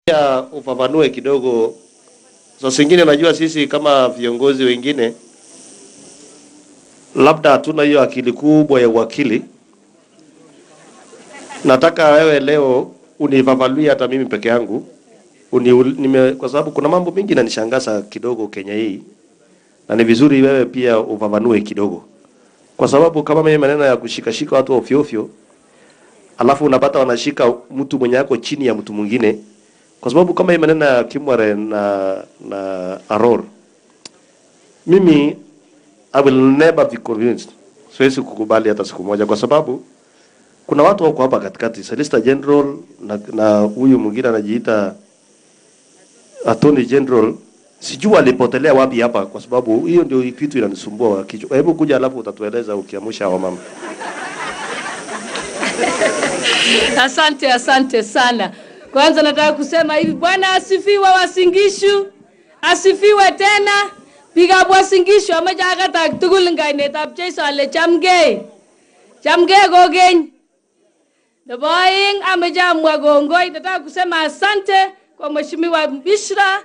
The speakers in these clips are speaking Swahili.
Ya ufafanue kidogo. So singine najua sisi kama viongozi wengine labda hatuna hiyo akili kubwa ya uwakili. Nataka wewe leo unifafanulie hata mimi peke yangu. Kwa sababu kuna mambo mengi yananishangaza kidogo Kenya hii. Na ni vizuri wewe pia ufafanue kidogo. Kwa sababu kama mimi maneno ya kushika watu ovyo ovyo, alafu unapata wanashika mtu mwenye yako chini ya mtu mwingine. Kwa sababu kama hii maneno ya Kimware na Aror, mimi I will never be convinced. Siwezi kukubali hata siku moja, kwa sababu kuna watu wako hapa katikati, Solicitor General na huyu mwingine anajiita Attorney General, sijui alipotelea wapi hapa, kwa sababu hiyo ndio kitu inanisumbua kichwa. Hebu kuja alafu utatueleza ukiamsha wa mama. Asante sana. Kwanza nataka kusema hivi, Bwana asifiwe Wasingishu. Asifiwe tena. Piga Wasingishu amajaga tak tugul ngainetab Jeiso ale chamgei. Chamgei gogeny. Nebo aeng amejamwa gongoi. Nataka kusema asante kwa Mheshimiwa Mishra,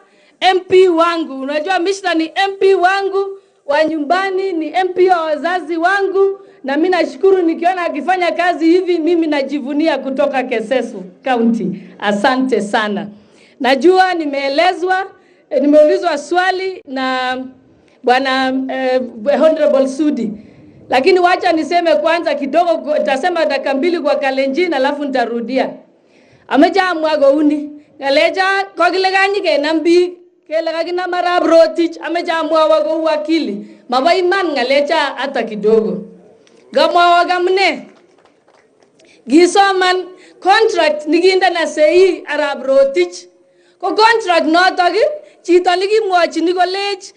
MP wangu. Unajua Mishra ni MP wangu wa nyumbani, ni MP wa wazazi wangu. Na mimi nashukuru nikiona akifanya kazi hivi, mimi najivunia kutoka Kesesu County. Asante sana. Najua nimeulizwa swali na Bwana Honorable Sudi. Lakini wacha niseme kwanza kidogo, nitasema dakika mbili kwa Kalenjin alafu nitarudia. Ameja mwago uni. Ngaleja kogileganyi kenambi kele kaginam Arap Rotich, ameja mwago wakili. Maba iman ngaleja hata kidogo. Gamwa gamne gisoman contract niginda na sei Arap Rotich ko contract notok chito nikimwochini college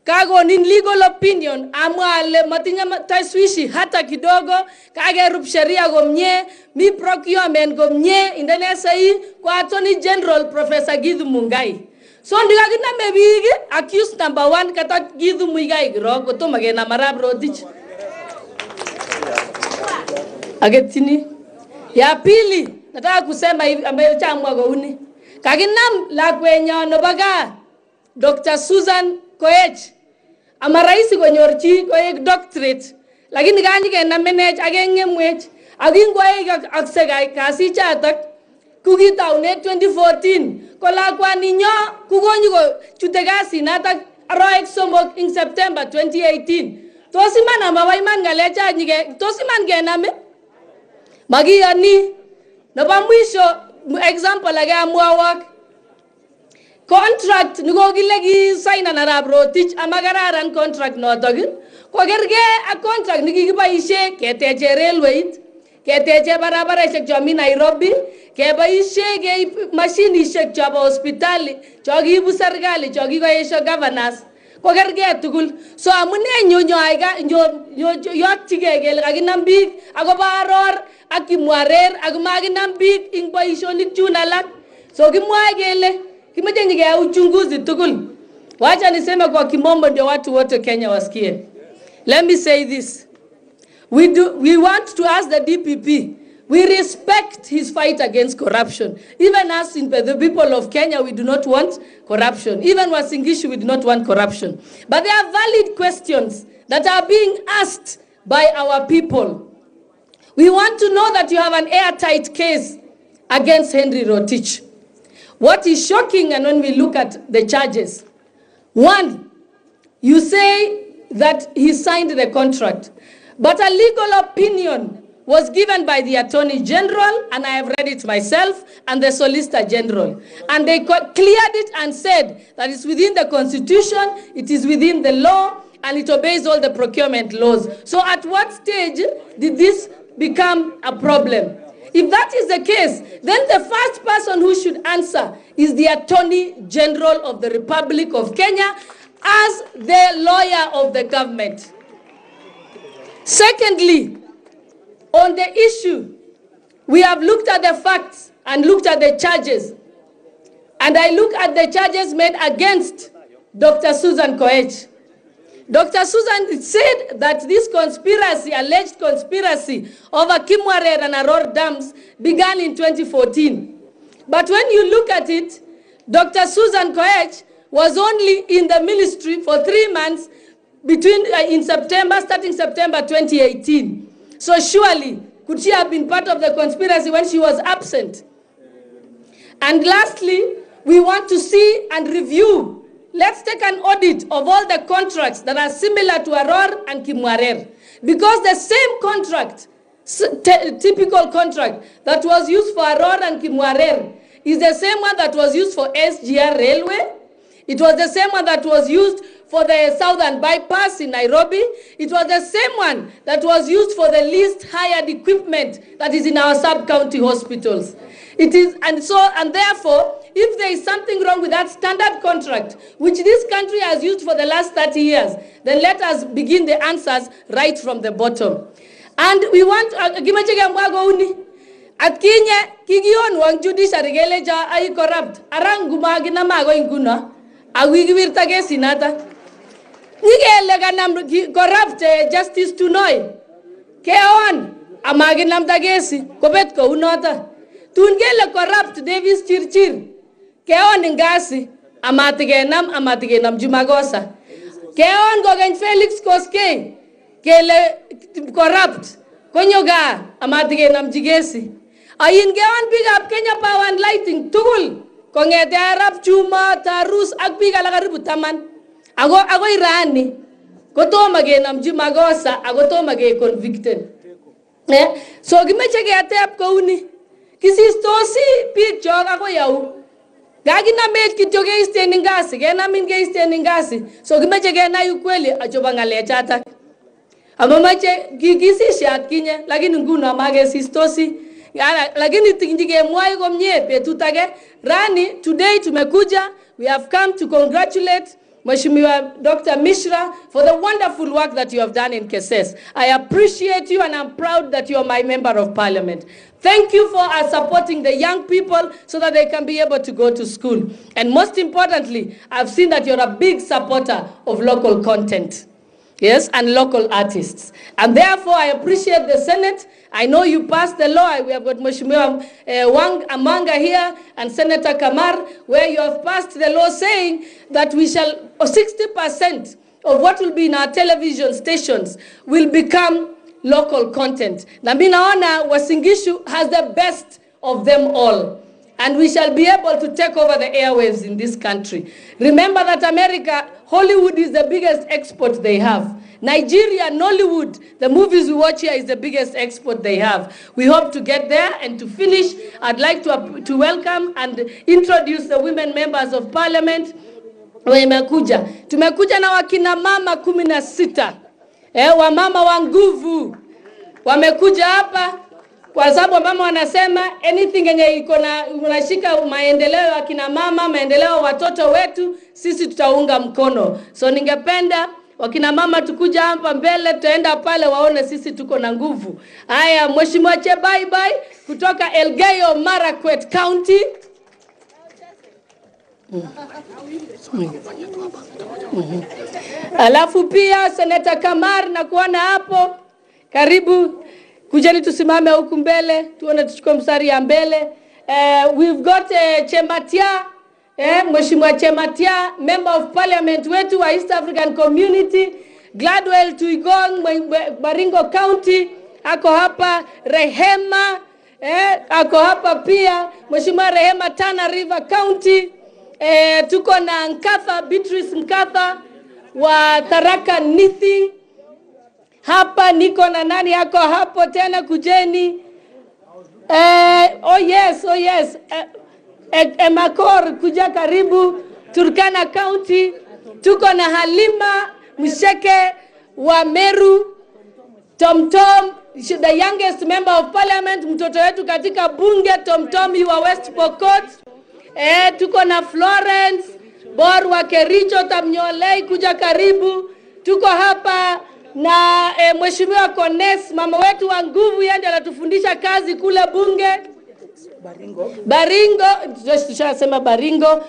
kagonin legal opinion amwa ale matinya taswishi hata kidogo, kagerup sheria komnye, mi procurement komnye, indene sei kwa Attorney General Professor Githu Muigai. So ndikakiname biik accused number 1 kata Githu Muigai kiro kotomo kenam Arap Rotich. Agetini ya pili nataka kusema hivi ambayo chamwa gouni. Kaginam lakwenyo nebo gaa Dr. Susan Koech. Ama raisi konyorchi koek doctorate, lakini kanyi kenamenech akengemwech akingwae aksekai kasi chatak kukitaune 2014 ko lakwani nyo kukonyi ko chute kasi natak aroek somok in September 2018. Tos iman ama iman ngalecha nyike, tos iman kename magiyani. Nebo mwisho example age amwawak contract nikokile ki sign na Arap Rotich ama kararan contract notok ko kerge ak contract nikikiboisie keteche railway, keteche barabarasiek chomi Nairobi, keboisie keib mashinishek chobo hospitali chokiibu serikali chokikoesho governors, ko kerge tugul. So amune yotige kele kakinam biik akobo Aror ak Kimwarer ak makinam biik ing boisionik chun alak. So kimwae kele kimeje nyige uchunguzi tugul. Wacha niseme kwa kimombo ndio watu wote Kenya wasikie. Let me say this. We want to ask the DPP. We respect his fight against corruption. Even us in the people of Kenya, we do not want corruption. Even Wasingishu, we do not want corruption. But there are valid questions that are being asked by our people. We want to know that you have an airtight case against Henry Rotich. What is shocking, and when we look at the charges, one, you say that he signed the contract, but a legal opinion was given by the Attorney General, and I have read it myself, and the Solicitor General. And they cleared it and said that it's within the Constitution, it is within the law, and it obeys all the procurement laws. So at what stage did this become a problem? If that is the case, then the first person who should answer is the Attorney General of the Republic of Kenya as the lawyer of the government. Secondly, on the issue, we have looked at the facts and looked at the charges. And I look at the charges made against Dr. Susan Koech. Dr. Susan said that this conspiracy, alleged conspiracy over Kimwarer and Aror dams began in 2014. But when you look at it, Dr. Susan Koech was only in the ministry for 3 months between starting September 2018. So surely, could she have been part of the conspiracy when she was absent? And lastly, we want to see and review. Let's take an audit of all the contracts that are similar to Aror and Kimwarer. Because the same contract, typical contract that was used for Aror and Kimwarer is the same one that was used for SGR Railway. It was the same one that was used for the Southern Bypass in Nairobi. It was the same one that was used for the least hired equipment that is in our sub-county hospitals. It is, and therefore, if there is something wrong with that standard contract, which this country has used for the last 30 years, then let us begin the answers right from the bottom. And we want, Atkinye kigion wang judiciary geleja ay corrupt. Arang gumagina mago inguna. Awigiwirta ge sinata. Nigele ganam corrupt justice to noi. Keon amagin nam tagesi kobet ko unota. Tungele corrupt Davis Chirchir. Keon ingasi amatige nam jumagosa. Keon gogen Felix Koskei. Kele corrupt. Konyoga amatige nam jigesi. Ayin gewan big up Kenya Power and Lighting tool. Kongete Arab Chuma Tarus ak big alagaribu taman. Ago irani. Koto mage nam jumagosa agoto mage convicted. So gimeche ge atep ko uni. Kisistosi big jog ago yau. Gagina met kityoge isteni ngasi, gena minge isteni ngasi. So gimeche ge na ukweli ajoba ngale chata. Amamache gigisi shat kinye lakini nguna mage sistosi. Lakini tinjige mwai gomnye petutage. Rani today tumekuja, we have come to congratulate Mheshimiwa Dr. Mishra for the wonderful work that you have done in Keses. I appreciate you and I'm proud that you are my member of parliament. Thank you for supporting the young people so that they can be able to go to school. And most importantly, I've seen that you're a big supporter of local content. Yes, and local artists. And therefore, I appreciate the Senate. I know you passed the law. We have got Mheshimiwa Wang Amanga here and Senator Kamar, where you have passed the law saying that we shall, 60% of what will be in our television stations will become local content. Na mimi naona Uasin Gishu has the best of them all. And we shall be able to take over the airwaves in this country. Remember that America, Hollywood is the biggest export they have. Nigeria, Nollywood, the movies we watch here is the biggest export they have. We hope to get there and to finish. I'd like to welcome and introduce the women members of parliament. Tumekuja na wakina mama 16. Wamama wa nguvu. Wamekuja hapa. Kwa sababu mama wanasema anything yenye iko na unashika maendeleo ya kina mama, maendeleo watoto wetu, sisi tutaunga mkono. So ningependa wakina mama tukuja hapa mbele, tutaenda pale waone sisi tuko na nguvu. Haya, Mheshimiwa Chebai Bai kutoka Elgeyo Marakwet County. Alafu pia Senator Kamar na kuona hapo. Karibu. Kujeni tusimame huku mbele, tuone tuchukue mstari ya mbele. We've got Chematia, Mheshimiwa Chematia, member of parliament wetu wa East African Community, Gladwell Tuigong, Baringo County, ako hapa. Rehema, ako hapa pia. Mheshimiwa Rehema, Tana River County. Tuko na Nkatha, Beatrice Nkatha wa Tharaka Nithi. Hapa niko na nani yako hapo tena kujeni. Oh yes. Emakor kuja karibu. Turkana County. Tuko na Halima Msheke wa Meru. Tom, the youngest member of parliament, mtoto wetu katika bunge. Tom wa West Pokot. Tuko na Florence Bor wa Kericho Tamnyolei kuja karibu. Tuko hapa na Mheshimiwa Kones, mama wetu wa nguvu, yeye ndiye anatufundisha kazi kule bunge. Baringo, tushasema Baringo.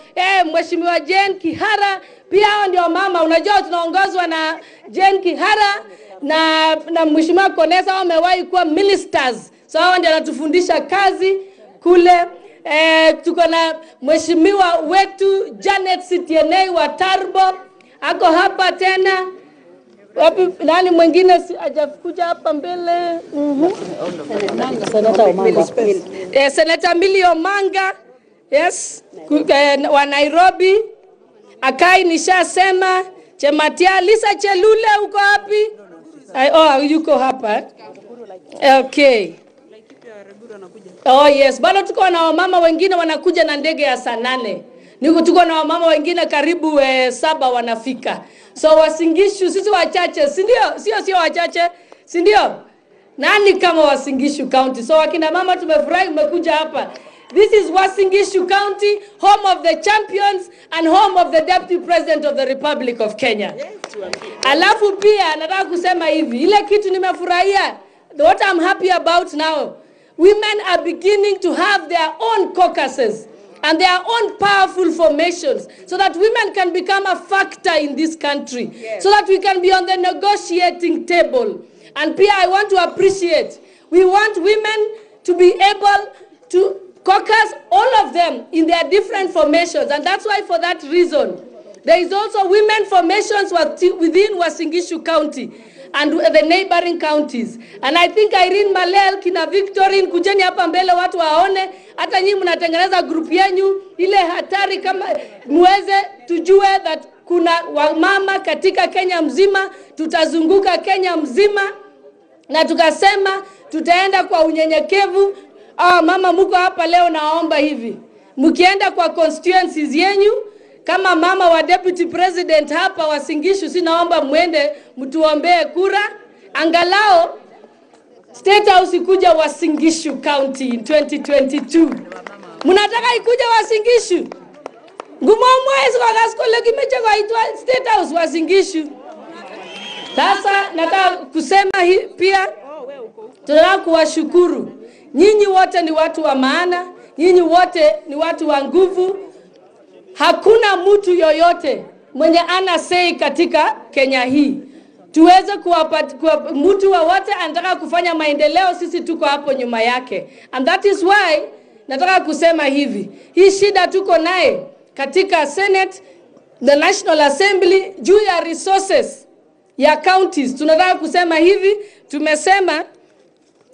Mheshimiwa Jane Kihara, pia hao ndio mama. Unajua tunaongozwa na Jane Kihara na Mheshimiwa Kones, hao wamewahi kuwa ministers. So hao ndio anatufundisha kazi kule. tuko na mheshimiwa wetu Janet Sitienei wa Tarbo ako hapa tena. Wapi nani mwingine hajakuja hapa mbele? Senator Millie Omanga, yes, wa Nairobi. Akai nishasema. Chematia. Lisa Chelule uko wapi? Yuko hapa. Okay. Oh yes, bado tuko na wamama wengine wanakuja na ndege ya saa 8. Tuko na wamama wengine karibu 7 wanafika. So Uasin Gishu sisi wachache, si ndio? Sio wachache, si ndio? Nani kama Uasin Gishu County? So wakina mama tumefurahi umekuja hapa. This is Uasin Gishu County, home of the champions and home of the Deputy President of the Republic of Kenya. Alafu pia nataka kusema hivi, ile kitu nimefurahia, what I'm happy about now, women are beginning to have their own caucuses and their own powerful formations so that women can become a factor in this country, so that we can be on the negotiating table. And Pia, I want to appreciate, we want women to be able to caucus, all of them in their different formations, and that's why for that reason, there is also women formations within Uasin Gishu County and the neighboring counties. And I think Irene Malel, kina Victorine, kujeni hapa mbele watu waone, hata nyinyi mnatengeneza group yenu, ile hatari kama muweze tujue that kuna wamama katika Kenya mzima, tutazunguka Kenya mzima, na tukasema tutaenda kwa unyenyekevu. Mama muko hapa leo, naomba hivi, mkienda kwa constituencies yenu, kama mama wa Deputy President hapa Uasin Gishu, sinaomba muende mtuombee kura, angalao State House ikuja Uasin Gishu County in 2022. Mnataka ikuja Uasin Gishu? Ngumomwezi kwa gaskole kimeche kwa itwa State House Uasin Gishu. Sasa nataka kusema pia, tunataka kuwashukuru. Nyinyi wote ni watu wa maana, nyinyi wote ni watu wa nguvu. Hakuna mtu yoyote mwenye ana say katika Kenya hii. Tuweze kuwapatia mtu wote anataka kufanya maendeleo, sisi tuko hapo nyuma yake. And that is why nataka kusema hivi, hii shida tuko naye katika Senate, the National Assembly, juu ya resources ya counties. Tunataka kusema hivi, tumesema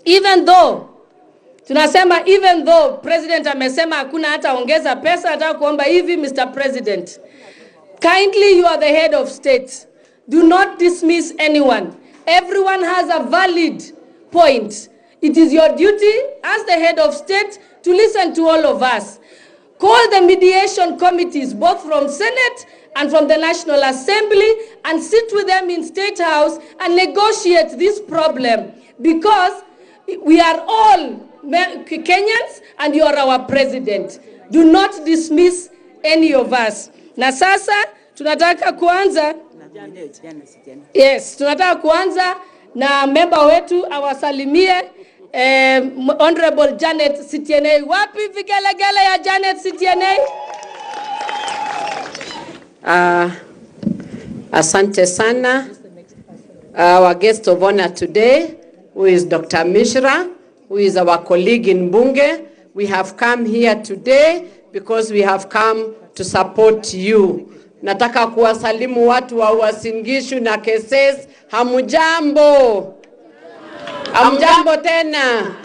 even though President amesema hakuna hata ongeza pesa, nataka kuomba hivi, Mr. President, kindly, you are the head of state. Do not dismiss anyone. Everyone has a valid point. It is your duty as the head of state to listen to all of us. Call the mediation committees, both from Senate and from the National Assembly, and sit with them in State House and negotiate this problem, because we are all Kenyans and you are our president. Do not dismiss any of us. Na sasa tunataka kuanza, yes, tunataka kuanza na member wetu awasalimie, Honorable Janet Sitienei. Wapi vigelegele ya Janet Sitienei? Asante sana. Our guest of honor today, who is Dr. Mishra, who is our colleague in Bunge. We have come here today because we have come to support you. Nataka kuwasalimu watu wa Uasin Gishu na Keses. Hamujambo. Hamujambo tena.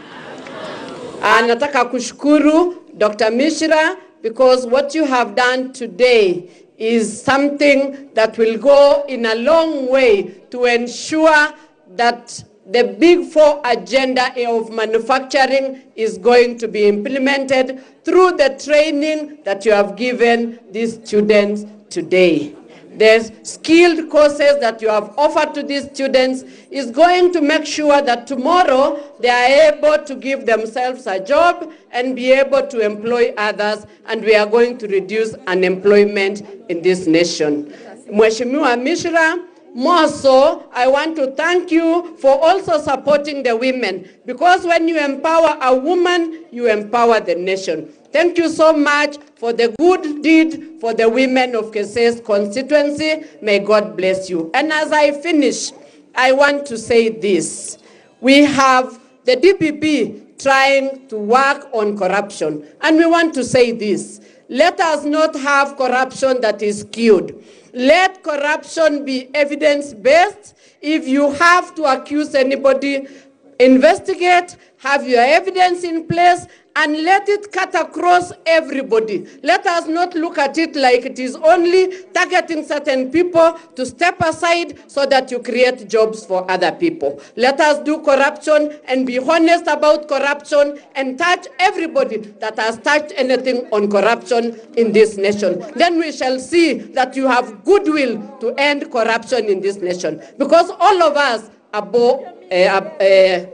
Nataka kushukuru Dr. Mishra, because what you have done today is something that will go in a long way to ensure that the Big Four agenda of manufacturing is going to be implemented through the training that you have given these students today. The skilled courses that you have offered to these students is going to make sure that tomorrow they are able to give themselves a job and be able to employ others, and we are going to reduce unemployment in this nation. Mheshimiwa Mishra, more so, I want to thank you for also supporting the women, because when you empower a woman, you empower the nation. Thank you so much for the good deed for the women of Keses constituency. May God bless you. And as I finish, I want to say this. We have the DPP trying to work on corruption. And we want to say this. Let us not have corruption that is skewed. Let corruption be evidence-based. If you have to accuse anybody, investigate, have your evidence in place, and let it cut across everybody. Let us not look at it like it is only targeting certain people to step aside so that you create jobs for other people. Let us do corruption and be honest about corruption and touch everybody that has touched anything on corruption in this nation. Then we shall see that you have goodwill to end corruption in this nation. Because all of us abhor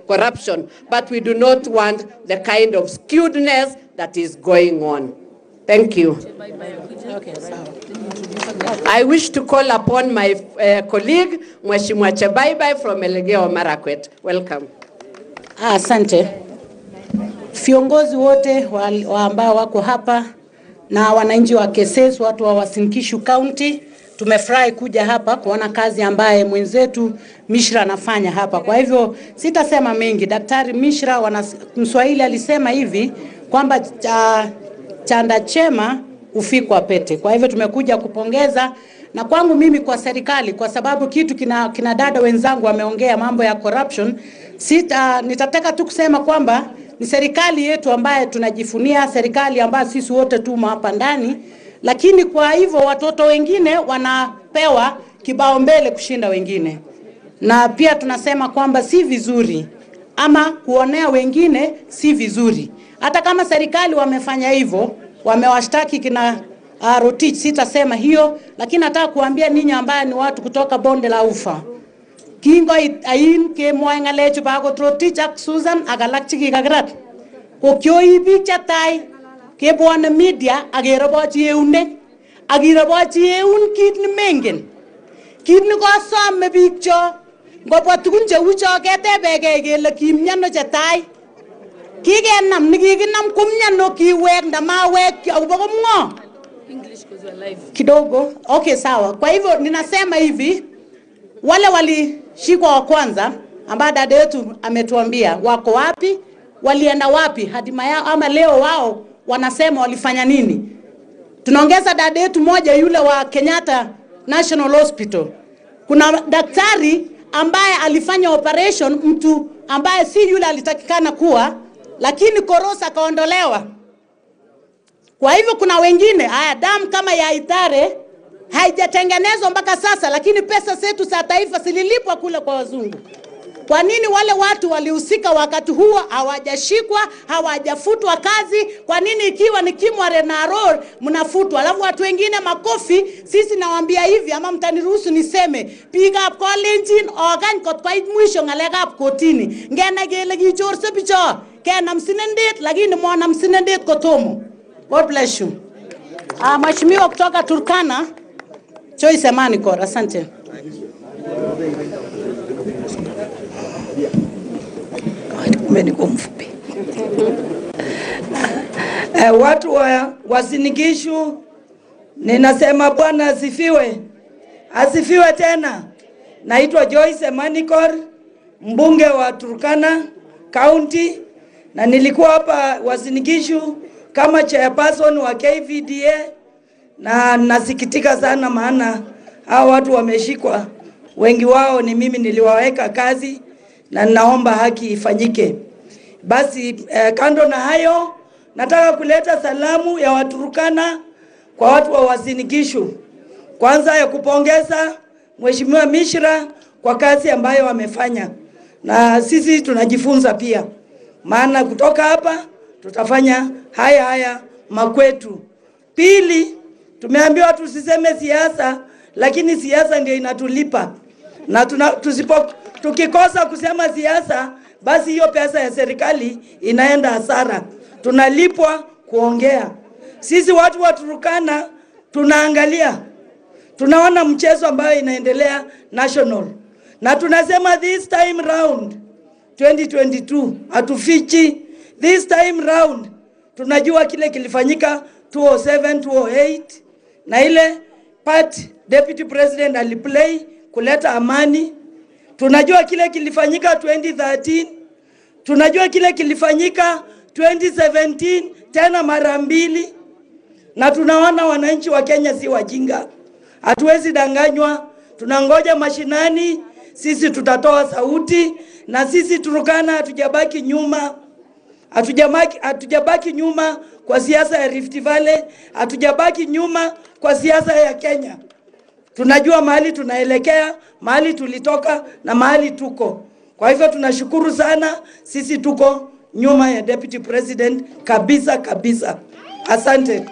corruption, but we do not want the kind of skewedness that is going on. Thank you. Okay, I wish to call upon my colleague, Mheshimiwa Chebaibai from Elgeyo Marakwet. Welcome. Asante. Viongozi wote wa ambao wako hapa na wananchi wa Keses, watu wa Uasin Gishu County, tumefurahi kuja hapa kuona kazi ambaye mwenzetu Mishra anafanya hapa. Kwa hivyo sitasema mengi. Daktari Mishra Mswahili alisema hivi kwamba chanda chema ufikwa pete. Kwa hivyo tumekuja kupongeza, na kwangu mimi kwa serikali, kwa sababu kitu kina dada wenzangu wameongea mambo ya corruption, nitataka tu kusema kwamba ni serikali yetu ambaye tunajifunia, serikali ambayo sisi wote tumo hapa ndani. Lakini kwa hivyo watoto wengine wanapewa kibao mbele kushinda wengine. Na pia tunasema kwamba si vizuri, ama kuonea wengine si vizuri. Hata kama serikali wamefanya hivyo, wamewashtaki kina Rotich, sitasema hiyo, lakini nataka kuambia ninyi ambaye ni watu kutoka Bonde la Ufa. Kingo ayin ke moengalechu bago Rotich ak Susan agalak chikikakrat. Kokyo ibicha tai kebwane media agerobochi eunek agirobochi eun kit ni mengen kit ni kosome biik cho ngobwa tugun cheu cho ketebege kele kimnyano chetai kikenam nikikinam kumnyano kiwek ndamawek akobo komngo English because we're live kidogo. Okay, sawa. Kwa hivyo ninasema hivi, wale walishikwa wa kwanza ambao dada yetu ametuambia wako wapi, walienda wapi, hatima yao ama leo wao wanasema walifanya nini. Tunaongeza dada yetu moja yule wa Kenyatta National Hospital. Kuna daktari ambaye alifanya operation mtu ambaye si yule alitakikana kuwa, lakini korosa kaondolewa. Kwa hivyo kuna wengine, haya damu kama ya Itare haijatengenezwa mpaka sasa, lakini pesa zetu za taifa zililipwa kule kwa wazungu. Kwa nini wale watu walihusika wakati huo hawajashikwa, hawajafutwa kazi? Kwa nini ikiwa ni Kimware na Aror mnafutwa? Alafu watu wengine makofi, sisi nawaambia hivi ama mtaniruhusu niseme, pick up Kolenjin ogan kot kwa mwisho ngalekab kotini. Ngena gele gichorse bicho, kena msinendet lakini mwana msinendet kotomo. God bless you. Mheshimiwa kutoka Turkana, Joyce Emanikor, asante. Watu wa Uasin Gishu, ninasema Bwana asifiwe. Asifiwe tena. Naitwa Joyce Emanikor, mbunge wa Turkana County, na nilikuwa hapa Uasin Gishu kama chairperson wa KVDA, na nasikitika sana maana hao watu wameshikwa. Wengi wao ni mimi niliwaweka kazi, na naomba haki ifanyike. Basi kando na hayo, nataka kuleta salamu ya Waturkana kwa watu wa Uasin Gishu. Kwanza ya kupongeza Mheshimiwa Mishra kwa kazi ambayo wamefanya, na sisi tunajifunza pia, maana kutoka hapa tutafanya haya makwetu. Pili, tumeambiwa tusiseme siasa, lakini siasa ndio inatulipa, na tukikosa kusema siasa, basi hiyo pesa ya serikali inaenda hasara. Tunalipwa kuongea. Sisi watu wa Turkana tunaangalia, tunaona mchezo ambayo inaendelea national, na tunasema this time round 2022 atufichi. This time round tunajua kile kilifanyika 2007 2008, na ile part deputy president aliplay kuleta amani. Tunajua kile kilifanyika 2013 Tunajua kile kilifanyika 2017 tena mara mbili, na tunaona wananchi wa Kenya si wajinga. Hatuwezi danganywa, tunangoja mashinani, sisi tutatoa sauti, na sisi Turkana hatujabaki nyuma. Hatujabaki nyuma kwa siasa ya Rift Valley, hatujabaki nyuma kwa siasa ya Kenya. Tunajua mahali tunaelekea, mahali tulitoka na mahali tuko. Kwa hivyo tunashukuru sana, sisi tuko nyuma ya Deputy President kabisa kabisa. Asante.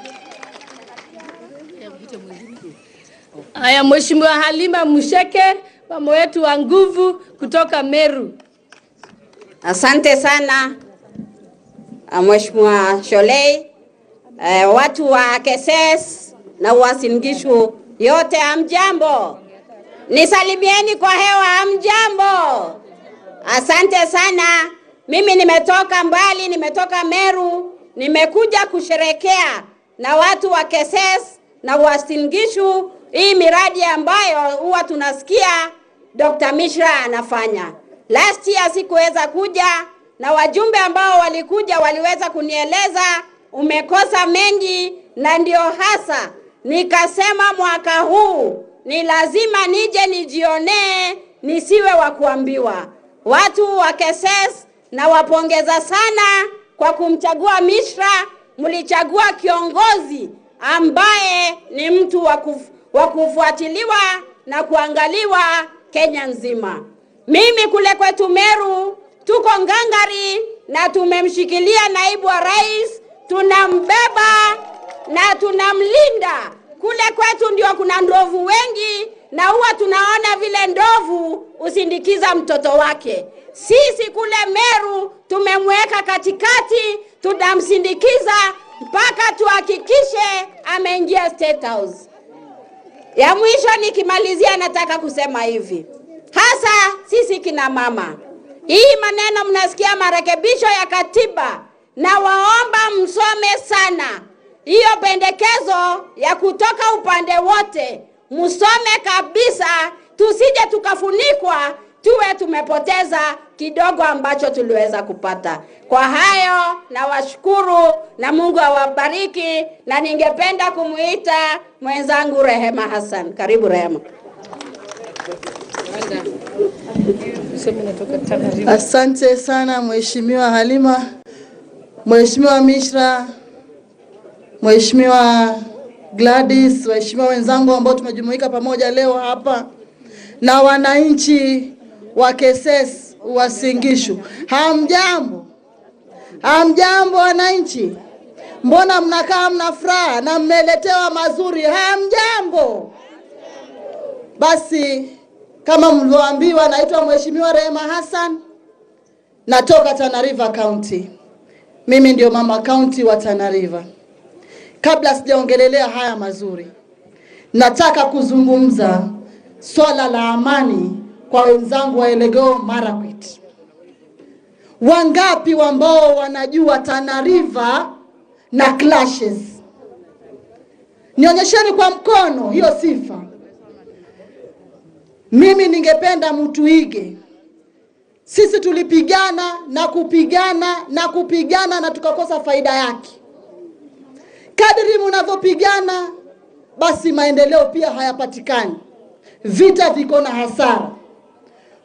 Haya, Mheshimiwa Halima Musheke, mama wetu wa nguvu kutoka Meru. Asante sana Mheshimiwa Sholei, watu wa Keses na Uasin Gishu yote, hamjambo? Nisalimieni kwa hewa, hamjambo? Asante sana. Mimi nimetoka mbali, nimetoka Meru, nimekuja kusherekea na watu wa Keses na Uasin Gishu hii miradi ambayo huwa tunasikia Dr. Mishra anafanya. Last year sikuweza kuja, na wajumbe ambao walikuja waliweza kunieleza umekosa mengi, na ndio hasa nikasema mwaka huu ni lazima nije nijionee, nisiwe wa kuambiwa. Watu wa Keses na wapongeza sana kwa kumchagua Mishra. Mlichagua kiongozi ambaye ni mtu wa kufuatiliwa na kuangaliwa Kenya nzima. Mimi kule kwetu Meru tuko ngangari na tumemshikilia naibu wa rais, tunambeba na tunamlinda. Kule kwetu ndio kuna ndovu wengi, na huwa tunaona vile ndovu usindikiza mtoto wake. Sisi kule Meru tumemweka katikati, tunamsindikiza mpaka tuhakikishe ameingia State House. Ya mwisho nikimalizia, nataka kusema hivi, hasa sisi kina mama, hii maneno mnasikia marekebisho ya katiba, na waomba msome sana hiyo pendekezo ya kutoka upande wote, msome kabisa, tusije tukafunikwa tuwe tumepoteza kidogo ambacho tuliweza kupata. Kwa hayo na washukuru, na Mungu awabariki, na ningependa kumuita mwenzangu Rehema Hassan. Karibu Rehema. Asante sana Mheshimiwa Halima, Mheshimiwa Mishra, Mheshimiwa Gladys, waheshimiwa wenzangu ambao tumejumuika pamoja leo hapa, na wananchi wa Keses, Uasin Gishu. Hamjambo? Hamjambo wananchi? Mbona mnakaa mnafuraha na mmeletewa mazuri? Hamjambo? Basi kama mlivyoambiwa, naitwa Mheshimiwa Rehema Hassan, natoka Tana River County. Mimi ndio mama county wa Tana River. Kabla sijaongelelea haya mazuri, nataka kuzungumza swala la amani kwa wenzangu wa Elgeyo Marakwet. Wangapi ambao wanajua Tana River na clashes? Nionyesheni kwa mkono hiyo sifa. Mimi ningependa mtuige. Sisi tulipigana na kupigana na kupigana na tukakosa faida yake. Kadri mnavyopigana, basi maendeleo pia hayapatikani. Vita viko na hasara.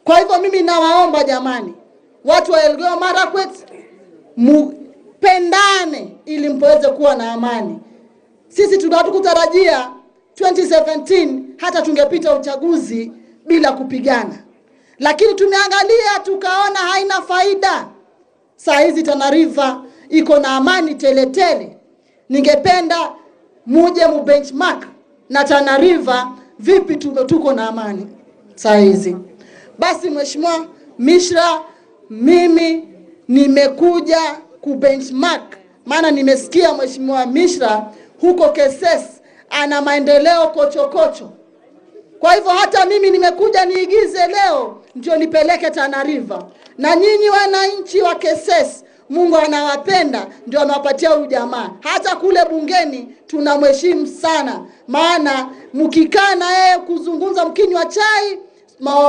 Kwa hivyo mimi nawaomba jamani, watu wa Elgeyo Marakwet, mpendane ili mpoweze kuwa na amani. Sisi tunatukutarajia 2017 hata tungepita uchaguzi bila kupigana. Lakini tumeangalia tukaona haina faida. Saa hizi Tana River iko na amani tele tele. Ningependa muje benchmark na Tana River vipi tuko na amani saa hizi. Basi Mheshimiwa Mishra, mimi nimekuja kubenchmark, maana nimesikia Mheshimiwa Mishra huko Keses ana maendeleo kochokocho. Kwa hivyo hata mimi nimekuja niigize leo ndio nipeleke Tana River. Na nyinyi wananchi wa Keses, Mungu anawapenda ndio amewapatia ujamaa. Hata kule bungeni tunamheshimu sana, maana mkikaa na yeye kuzungumza mkinywa chai,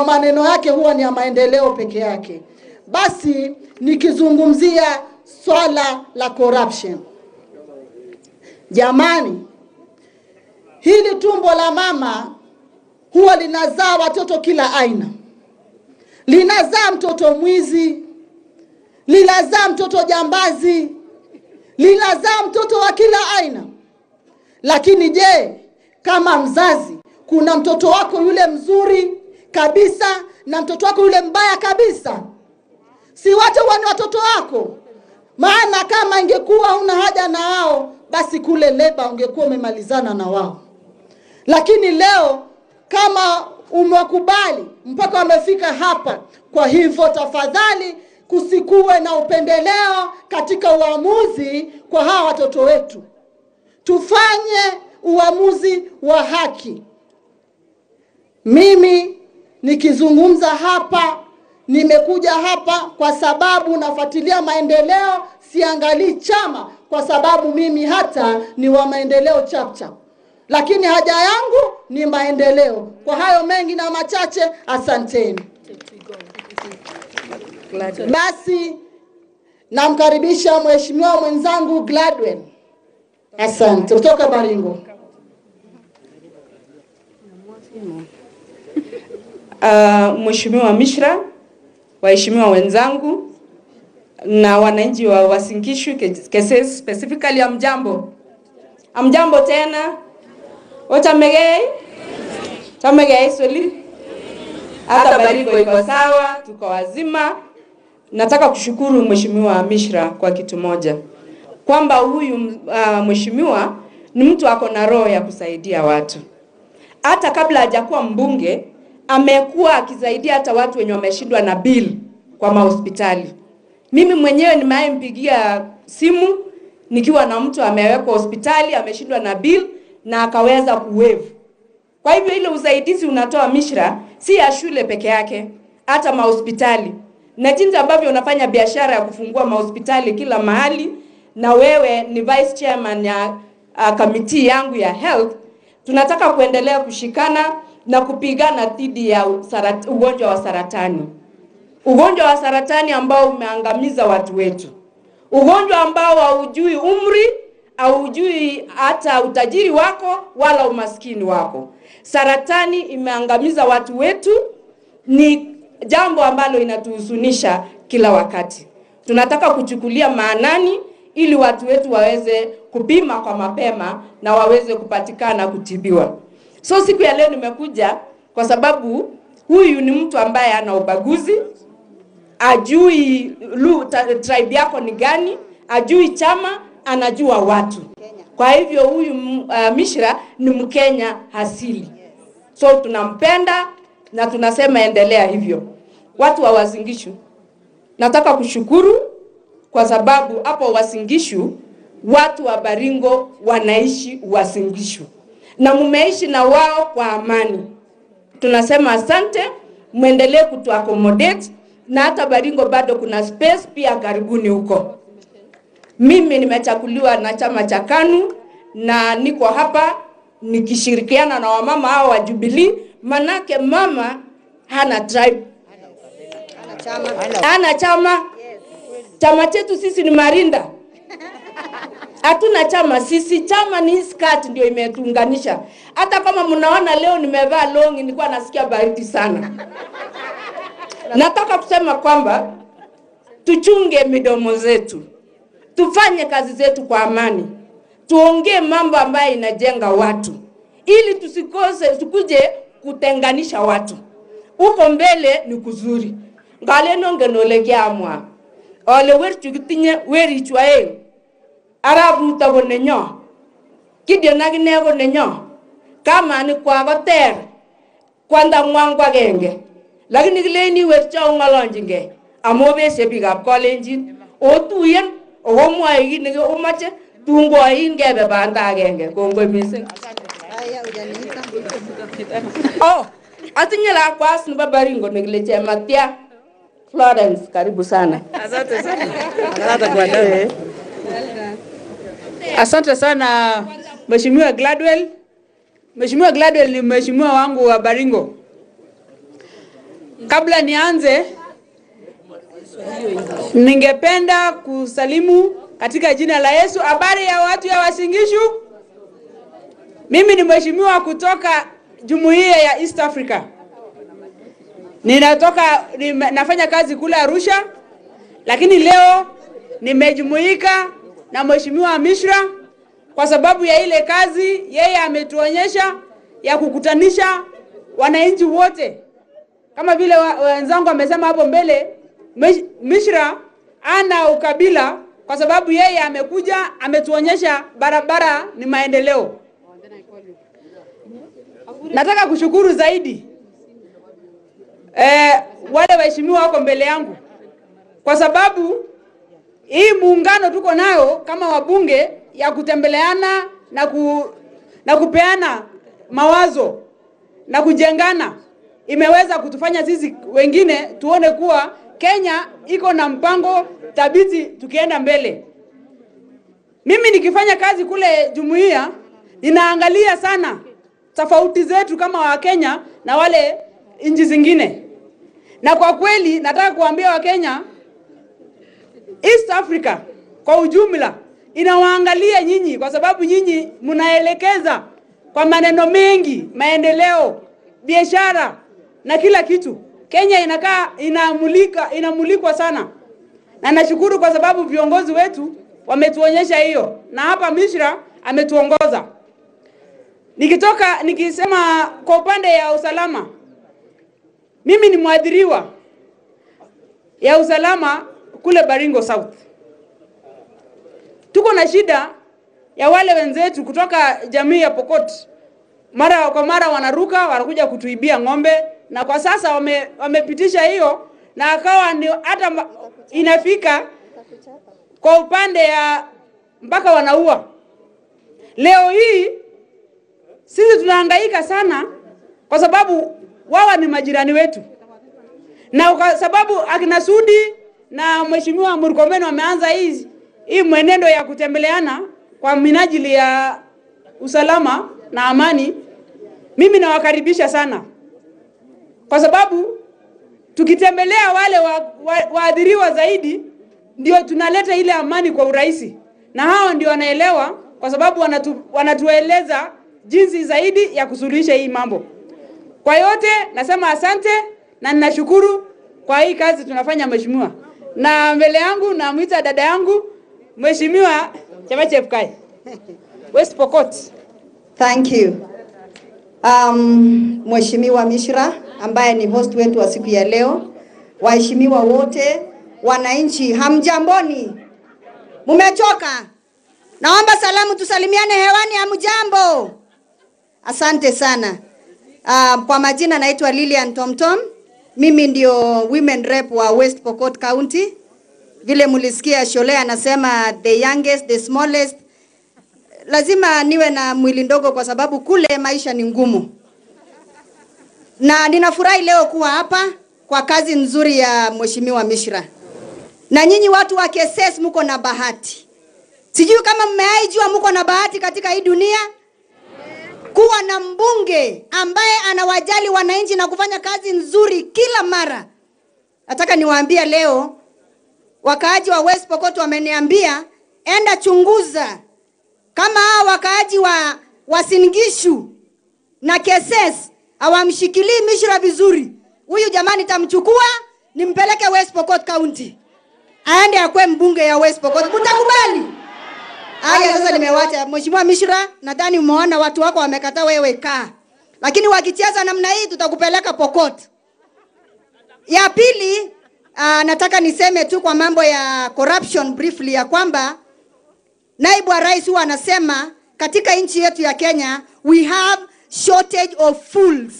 maneno yake huwa ni ya maendeleo peke yake. basi nikizungumzia swala la corruption. Jamani, hili tumbo la mama huwa linazaa watoto kila aina. Linazaa mtoto mwizi, linazaa mtoto jambazi, linazaa mtoto wa kila aina. Lakini je, kama mzazi, kuna mtoto wako yule mzuri kabisa na mtoto wako yule mbaya kabisa? Si wote wani watoto wako? Maana kama ingekuwa una haja na wao, basi kule leba ungekuwa umemalizana na wao. Lakini leo kama umekubali mpaka wamefika hapa, kwa hivyo tafadhali kusikuwe na upendeleo katika uamuzi kwa hawa watoto wetu. Tufanye uamuzi wa haki. Mimi nikizungumza hapa, nimekuja hapa kwa sababu nafuatilia maendeleo, siangalii chama, kwa sababu mimi hata ni wa maendeleo chapchap. Lakini haja yangu ni maendeleo. Kwa hayo mengi na machache, asanteni. Basi namkaribisha mheshimiwa mwenzangu Gladwell. Asante, kutoka Baringo. Mheshimiwa Mishra, waheshimiwa wenzangu na wananchi wa Uasin Gishu Keses, specifically amjambo. Amjambo tena. Tamegei swali. Hata Baringo iko sawa, tuko wazima. Nataka kushukuru Mheshimiwa Mishra kwa kitu moja, kwamba huyu mheshimiwa ni mtu ako na roho ya kusaidia watu. Hata kabla hajakuwa mbunge, amekuwa akisaidia hata watu wenye wameshindwa na bill kwa mahospitali. Mimi mwenyewe nimempigia simu nikiwa na mtu amewekwa hospitali, ameshindwa na bill na akaweza kuwave. Kwa hivyo ile usaidizi unatoa Mishra si ya shule peke yake, hata mahospitali. Na jinsi ambavyo unafanya biashara ya kufungua mahospitali kila mahali, na wewe ni vice chairman ya kamiti yangu ya health, tunataka kuendelea kushikana na kupigana dhidi ya ugonjwa wa saratani. Ugonjwa wa saratani ambao umeangamiza watu wetu. Ugonjwa ambao haujui umri, haujui hata utajiri wako wala umaskini wako. Saratani imeangamiza watu wetu, ni jambo ambalo inatuhuzunisha kila wakati. Tunataka kuchukulia maanani ili watu wetu waweze kupima kwa mapema na waweze kupatikana kutibiwa. So siku ya leo nimekuja kwa sababu huyu ni mtu ambaye ana ubaguzi, ajui tribe yako ni gani, ajui chama, anajua watu. Kwa hivyo huyu Mishra ni Mkenya asili. So tunampenda na tunasema endelea hivyo. Watu wa Uasin Gishu, nataka kushukuru kwa sababu hapo Uasin Gishu watu wa Baringo wanaishi Uasin Gishu na mmeishi na wao kwa amani. Tunasema asante, muendelee kutuaccommodate, na hata Baringo bado kuna space pia, karibuni huko. Mimi nimechakuliwa na chama cha KANU na niko hapa nikishirikiana na wamama hao wa Jubilee, manake mama hana tribe, hana chama. Chama chetu sisi ni Marinda. Hatuna chama sisi, chama ni skirt ndio imetuunganisha. Hata kama mnaona leo nimevaa longi, nilikuwa nasikia baridi sana. Nataka kusema kwamba tuchunge midomo zetu, tufanye kazi zetu kwa amani, tuongee mambo ambayo inajenga watu, ili tukuje kutenganisha watu. Uko mbele ni kuzuri. Ngaleno ngenolekea amwa. Ole werchu kitinye weri chwae. Arabu utago nenyo. Kidio naginego nenyo. Kama ni kwa goter. Kwanda mwangwa genge. Lakini gileni wercha ungalonjinge. Amobe sepigap kolenjin. Otuyen. Ogomwa igini umache. Tungo ingebe banda genge. Kongwe mising. Oh. Atinye la kwas niba Baringo nigileche Matia Florence, karibu sana. Asante sana. Asante sana Mheshimiwa Gladwell. Mheshimiwa Gladwell ni mheshimiwa wangu wa Baringo. Kabla nianze, Ningependa kusalimu katika jina la Yesu. Habari ya watu ya Uasin Gishu. Mimi ni mheshimiwa kutoka Jumuiya ya East Africa. Nafanya kazi kule Arusha, lakini leo nimejumuika na mheshimiwa Mishra kwa sababu ya ile kazi yeye ametuonyesha ya kukutanisha wananchi wote. Kama vile wenzangu wamesema hapo mbele, Mishra ana ukabila kwa sababu yeye amekuja ametuonyesha barabara ni maendeleo. Nataka kushukuru zaidi wale waheshimiwa wako mbele yangu kwa sababu hii muungano tuko nayo kama wabunge ya kutembeleana na kupeana mawazo na kujengana imeweza kutufanya sisi wengine tuone kuwa Kenya iko na mpango thabiti tukienda mbele. Mimi nikifanya kazi kule jumuiya ninaangalia sana tofauti zetu kama wa Kenya na wale nchi zingine. Na kwa kweli nataka kuambia wa Kenya, East Africa kwa ujumla inawaangalia nyinyi kwa sababu nyinyi mnaelekeza kwa maneno mengi, maendeleo, biashara na kila kitu. Kenya inamulikwa sana. Na nashukuru kwa sababu viongozi wetu wametuonyesha hiyo. Na hapa Mishra ametuongoza. Nikisema kwa upande ya usalama, mimi ni mwadhiriwa ya usalama kule Baringo South. Tuko na shida ya wale wenzetu kutoka jamii ya Pokot. Mara kwa mara wanaruka, wanakuja kutuibia ng'ombe, na kwa sasa wamepitisha hiyo na akawa ni hata inafika kwa upande ya mpaka wanaua. Leo hii sisi tunahangaika sana kwa sababu wao ni majirani wetu. Na kwa sababu akina Sudi na mheshimiwa Murkomen wameanza hii mwenendo ya kutembeleana kwa minajili ya usalama na amani, mimi nawakaribisha sana. Kwa sababu tukitembelea wale waadhiriwa zaidi ndio tunaleta ile amani kwa urahisi. Na hao ndio wanaelewa kwa sababu wanatueleza jinsi zaidi ya kusuluhisha hii mambo. Kwa yote nasema asante na ninashukuru kwa hii kazi tunafanya mheshimiwa. Na mbele yangu namuita dada yangu Mheshimiwa Chepkai. West Pokot. Thank you. Mheshimiwa Mishra ambaye ni host wetu wa siku ya leo, waheshimiwa wote, wananchi, hamjamboni? Mumechoka? Naomba salamu tusalimiane hewani, hamjambo? Asante sana. Kwa majina naitwa Lilian Tomtom. Mimi ndio women rep wa West Pokot County. Vile mulisikia Shole anasema the youngest, the smallest. Lazima niwe na mwili ndogo kwa sababu kule maisha ni ngumu. Na ninafurahi leo kuwa hapa kwa kazi nzuri ya Mheshimiwa Mishra. Na nyinyi watu wa Keses mko na bahati. Sijui kama mmeaijua mko na bahati katika hii dunia kuwa na mbunge ambaye anawajali wananchi na kufanya kazi nzuri kila mara. Nataka niwaambie leo, wakaaji wa West Pokot wameniambia enda chunguza kama wakaaji wa Uasin Gishu na Keses hawamshikilii Mishra vizuri. Huyu jamani tamchukua nimpeleke West Pokot County. Aende akwe mbunge ya West Pokot. Mtakubali? Haya sasa nimewacha. Mheshimiwa Mishra, nadhani umeona watu wako wamekataa wewe kaa. Lakini wakicheza namna hii tutakupeleka Pokot. Ya pili, nataka niseme tu kwa mambo ya corruption briefly ya kwamba naibu wa rais huwa anasema katika nchi yetu ya Kenya we have shortage of fools.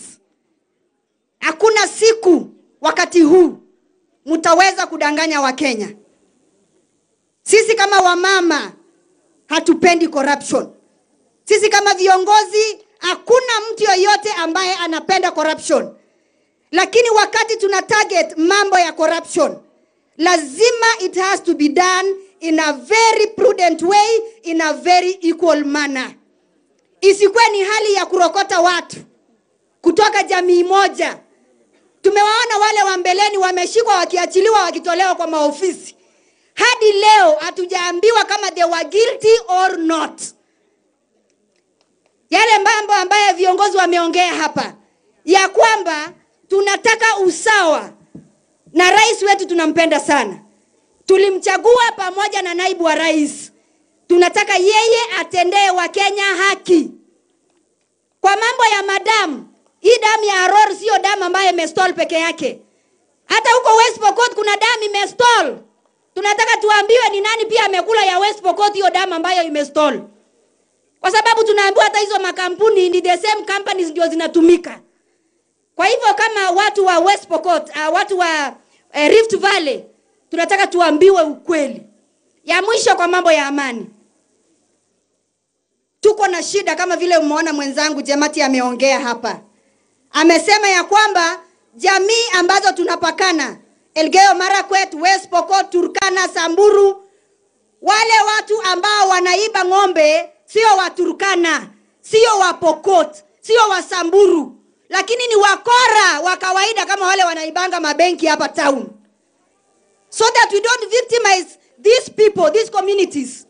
Hakuna siku wakati huu mtaweza kudanganya wa Kenya. Sisi kama wamama hatupendi corruption. Sisi kama viongozi hakuna mtu yoyote ambaye anapenda corruption. Lakini wakati tuna target mambo ya corruption, lazima it has to be done in a very prudent way, in a very equal manner. Isikuwe ni hali ya kurokota watu kutoka jamii moja Tumewaona wale wa mbeleni wameshikwa wakiachiliwa wakitolewa kwa maofisi. Hadi leo hatujaambiwa kama they were guilty or not. Yale mambo ambayo viongozi wameongea hapa ya kwamba tunataka usawa, na rais wetu tunampenda sana. Tulimchagua pamoja na naibu wa rais. Tunataka yeye atendee wa Kenya haki. Kwa mambo ya madamu, hii damu ya Aror sio damu ambayo imestall peke yake. Hata huko West Pokot kuna damu imestall. Tunataka tuambiwe ni nani pia amekula ya West Pokot hiyo damu ambayo imestall. Kwa sababu tunaambiwa hata hizo makampuni ni the same companies ndio zinatumika. Kwa hivyo kama watu wa West Pokot, watu wa Rift Valley, tunataka tuambiwe ukweli. Ya mwisho kwa mambo ya amani. Tuko na shida kama vile umeona mwenzangu Jemati ameongea hapa. Amesema ya kwamba jamii ambazo tunapakana, Elgeyo Marakwet, West Pokot, Turkana, Samburu, wale watu ambao wanaiba ng'ombe sio wa Turkana, sio wa Pokot, sio wa Samburu, lakini ni wakora wa kawaida kama wale wanaibanga mabenki hapa town. So that we don't victimize these people, these communities.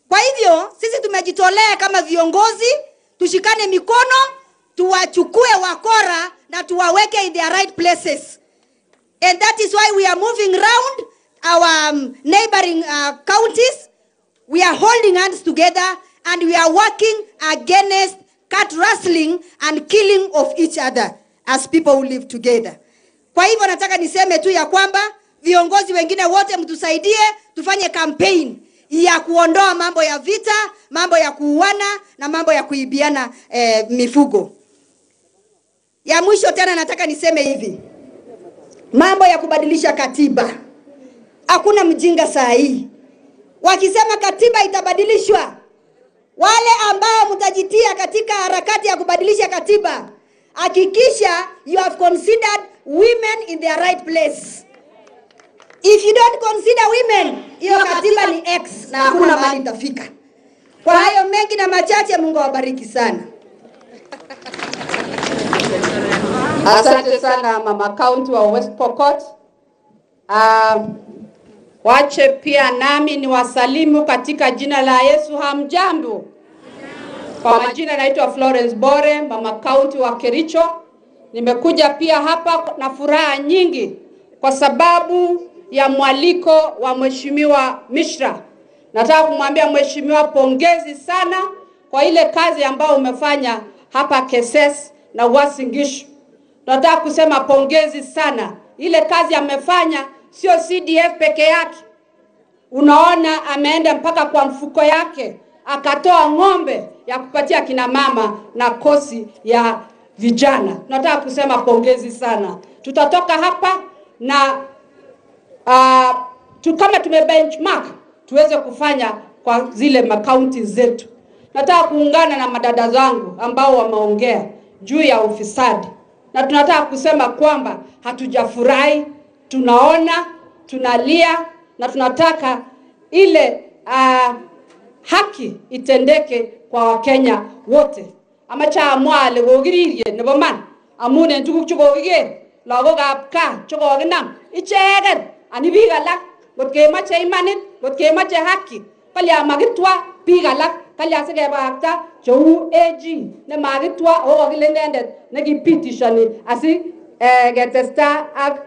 Kwa hivyo, sisi tumejitolea kama viongozi, tushikane mikono, tuwachukue wakora na tuwaweke in their right places. And that is why we are moving around our neighboring counties. We are holding hands together and we are working against cat rustling and killing of each other as people who live together. Kwa hivyo nataka niseme tu ya kwamba viongozi wengine wote mtusaidie tufanye campaign ya kuondoa mambo ya vita, mambo ya kuuana na mambo ya kuibiana mifugo. Ya mwisho tena nataka niseme hivi. Mambo ya kubadilisha katiba. Hakuna mjinga saa hii. Wakisema katiba itabadilishwa, wale ambao mtajitia katika harakati ya kubadilisha katiba, hakikisha you have considered women in their right place. If you don't consider women, hiyo katiba ni X na hakuna mahali itafika. Kwa hayo mengi na machache, Mungu awabariki sana. Asante sana mama county wa West Pokot. Wache pia nami ni wasalimu katika jina la Yesu. Hamjambo. Kwa majina naitwa Florence Bore, mama county wa Kericho. Nimekuja pia hapa na furaha nyingi kwa sababu ya mwaliko wa Mheshimiwa Mishra. Nataka kumwambia Mheshimiwa pongezi sana kwa ile kazi ambayo umefanya hapa Keses na Uasin Gishu. Nataka kusema pongezi sana. Ile kazi amefanya sio CDF peke yake. Unaona ameenda mpaka kwa mfuko yake, akatoa ng'ombe ya kupatia kina mama na kosi ya vijana. Nataka kusema pongezi sana. Tutatoka hapa na kama tumebenchmark tuweze kufanya kwa zile makaunti zetu. Nataka kuungana na madada zangu ambao wameongea juu ya ufisadi. Na tunataka kusema kwamba hatujafurahi, tunaona, tunalia na tunataka ile haki itendeke kwa Wakenya wote. Amacha amwale gogiririe nebo man amune tuguk chukokige lagokab kaa chukokinam icheket ani biik alak ngot kemache imanit, ngot kemache haki kalya makitwa biik alak kalya sikebakta cheu AG ne makitwa okokile inendet nekipitishoni asi ketesta ak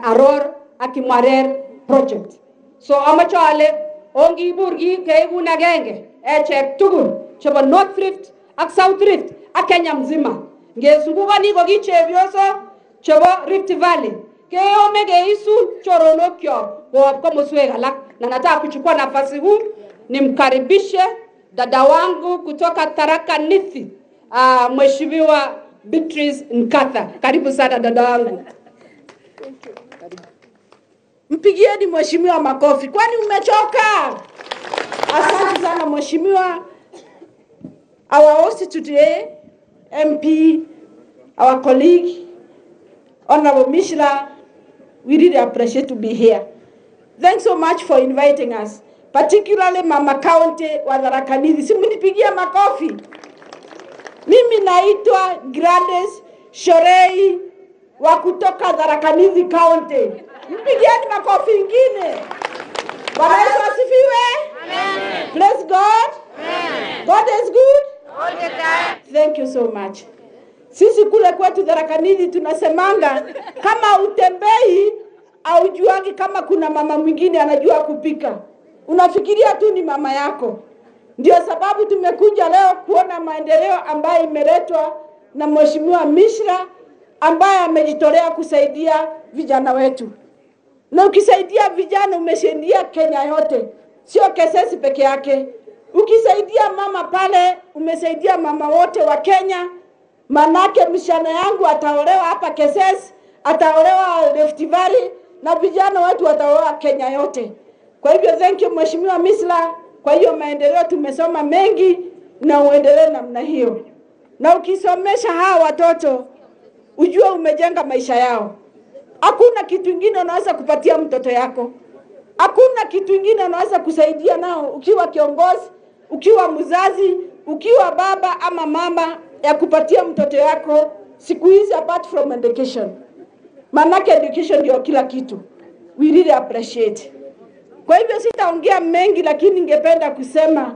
Aror ak Kimwarer project. So amache ale ongibur keibun agenge echek tugul chebo North Rift ak South Rift ak Kenya mzima. Ngesungukani ko kichepyoso chebo Rift Valley keome keisun choronokyo kwa komoswek alak. Na nataka kuchukua nafasi huu nimkaribishe dada wangu kutoka Tharaka Nithi, Mheshimiwa Beatrice Nkatha. Karibu sana dada wangu. Mpigieni mheshimiwa makofi. Kwani umechoka? Asante sana mheshimiwa. Our host today, MP, our colleague, Honorable Mishra, we really appreciate to be here. Thanks so much for inviting us, particularly Mama County wa Tharaka Nithi. Simnipigia makofi. Mimi naitwa Gladys Shorei wa kutoka Tharaka Nithi County. Mpigieni makofi ingine. Bwana Yesu asifiwe. Amen. Praise God. Amen. God is good. All the time. Thank you so much. Sisi kule kwetu Tharaka Nithi tunasemanga kama utembei au juagi kama kuna mama mwingine anajua kupika, unafikiria tu ni mama yako. Ndio sababu tumekuja leo kuona maendeleo ambayo imeletwa na Mheshimiwa Mishra ambaye amejitolea kusaidia vijana wetu. Na ukisaidia vijana umesaidia Kenya yote, sio Kesesi peke yake. Ukisaidia mama pale umesaidia mama wote wa Kenya. Manake mshana yangu ataolewa hapa Kesesi, ataolewa Rift Valley na vijana wetu wataolewa Kenya yote. Kwa hivyo thank you Mheshimiwa Mishra. Kwa hiyo maendeleo tumesoma mengi na uendelee namna hiyo. Na ukisomesha hawa watoto ujue umejenga maisha yao. Hakuna kitu kingine unaweza kupatia mtoto yako. Hakuna kitu kingine unaweza kusaidia nao ukiwa kiongozi, ukiwa mzazi, ukiwa baba ama mama ya kupatia mtoto yako siku hizi apart from education. Manake education ndio kila kitu. We really appreciate. Kwa hivyo sitaongea mengi lakini ningependa kusema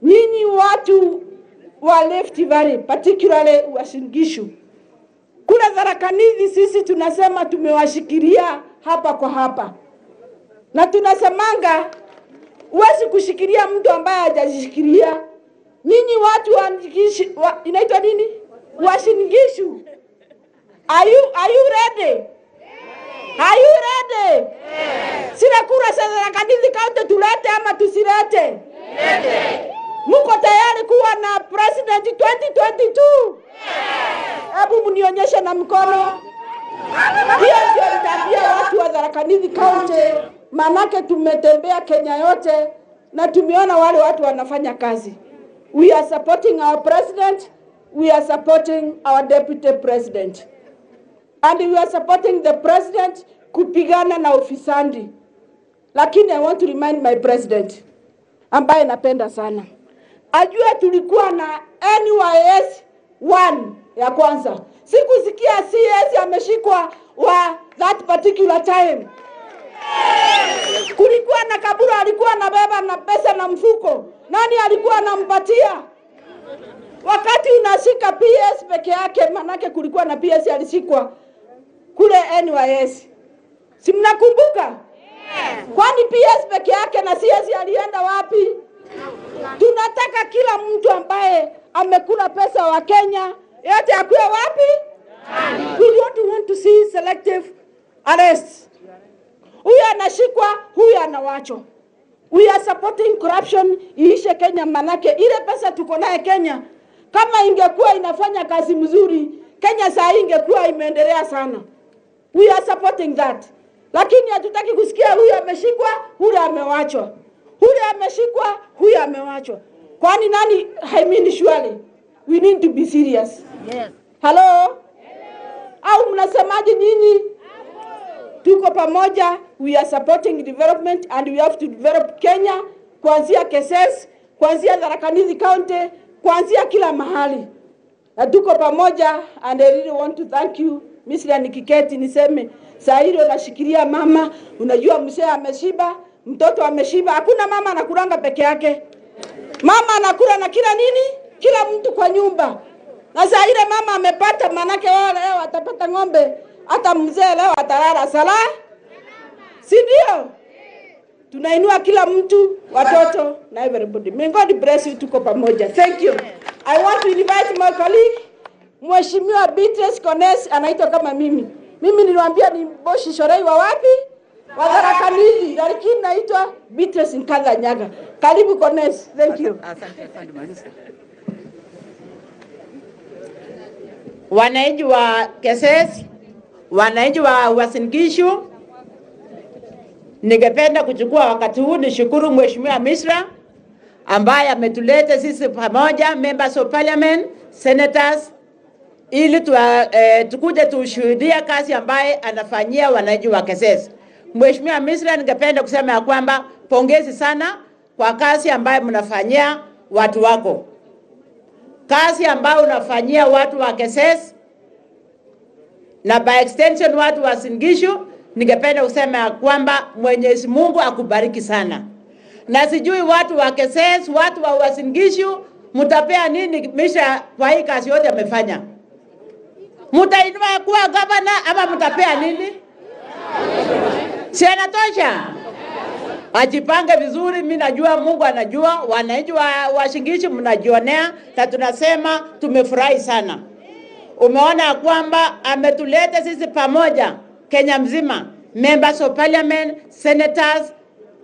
nyinyi watu wa Rift Valley, particularly Uasin Gishu. Kule Tharaka Nithi sisi tunasema tumewashikilia hapa kwa hapa. Na tunasemanga huwezi kushikilia mtu ambaye hajashikilia. Nyinyi watu wa inaitwa nini? Uasin Gishu. Are you ready? Are you ready? Yes. Sina kura za Tharaka Nithi County tulete ama tusirete? Lete. Muko tayari kuwa na president 2022? Hebu mnionyeshe na mkono. Hiyo ndio tabia watu wa Tharaka Nithi County. Manake tumetembea Kenya yote na tumeona wale watu wanafanya kazi. We are supporting our president, we are supporting our deputy president. And we are supporting the president kupigana na ufisadi. Lakini I want to remind my president ambaye napenda sana. Ajua tulikuwa na NYS 1 ya kwanza. Sikusikia CS ameshikwa wa that particular time. Kulikuwa na Kaburu alikuwa na beba na pesa na mfuko. Nani alikuwa anampatia? Wakati unashika PS peke yake, manake kulikuwa na PS alishikwa kule NYS. Si mnakumbuka? Kwani PS peke yake na CS alienda wapi? Tunataka kila mtu ambaye amekula pesa wa Kenya yote akuwe wapi? We don't want to see selective arrests. Huyu anashikwa, huyu anawachwa. We are supporting corruption iishe Kenya, manake ile pesa tuko naye Kenya kama ingekuwa inafanya kazi mzuri, Kenya saa hii ingekuwa imeendelea sana. We are supporting that. Lakini hatutaki kusikia huyu ameshikwa, huyu amewachwa. Huyu ameshikwa, huyu amewachwa. Kwani nani? I mean surely we need to be serious. Yes. Hello? Au mnasemaje nyinyi? Tuko pamoja, we are supporting development and we have to develop Kenya kuanzia Kesesi, kuanzia Tharaka Nithi County, kuanzia kila mahali. Na tuko pamoja and I really want to thank you. Mishra nikiketi niseme saa hilo nashikilia mama, unajua mzee ameshiba, mtoto ameshiba, hakuna mama anakulanga peke yake. Mama anakula na kila nini? Kila mtu kwa nyumba. Na saa ile mama amepata, manake wao leo atapata ng'ombe, hata mzee leo atalala sala. Si ndio? Tunainua kila mtu, watoto na everybody. May God bless you, tuko pamoja. Thank you. I want to invite my colleague, Mheshimiwa Beatrice Kones, anaitwa kama mimi. Mimi niliwaambia ni Boshi Shorei wa wapi? Wa Tharaka Nithi, lakini naitwa Beatrice Nkadha Nyaga. Karibu Kones. Thank you. Asante Malisa. Wananchi wa Kesesi, wananchi wa Uasin Gishu, ningependa kuchukua wakati huu nishukuru Mheshimiwa Mishra ambaye ametuleta sisi pamoja, members of parliament, senators, ili tukuje tushuhudia kazi ambaye anafanyia wananchi wa Kesesi. Mheshimiwa Mishra, ningependa kusema ya kwamba pongezi sana kwa kazi ambaye mnafanyia watu wako. Kazi ambayo unafanyia watu wa Kesesi na by extension watu wa Uasin Gishu, ningependa kusema ya kwamba Mwenyezi Mungu akubariki sana. Na sijui watu wa Keses, watu wa Uasin Gishu, mtapea nini Mishra kwa hii kazi yote amefanya? Mtainua kuwa gavana ama mtapea nini? Si anatosha? Ajipange vizuri, mimi najua Mungu anajua, wananchi wa Uasin Gishu mnajionea, na tunasema tumefurahi sana. Umeona kwamba ametuleta sisi pamoja Kenya mzima, members of parliament, senators,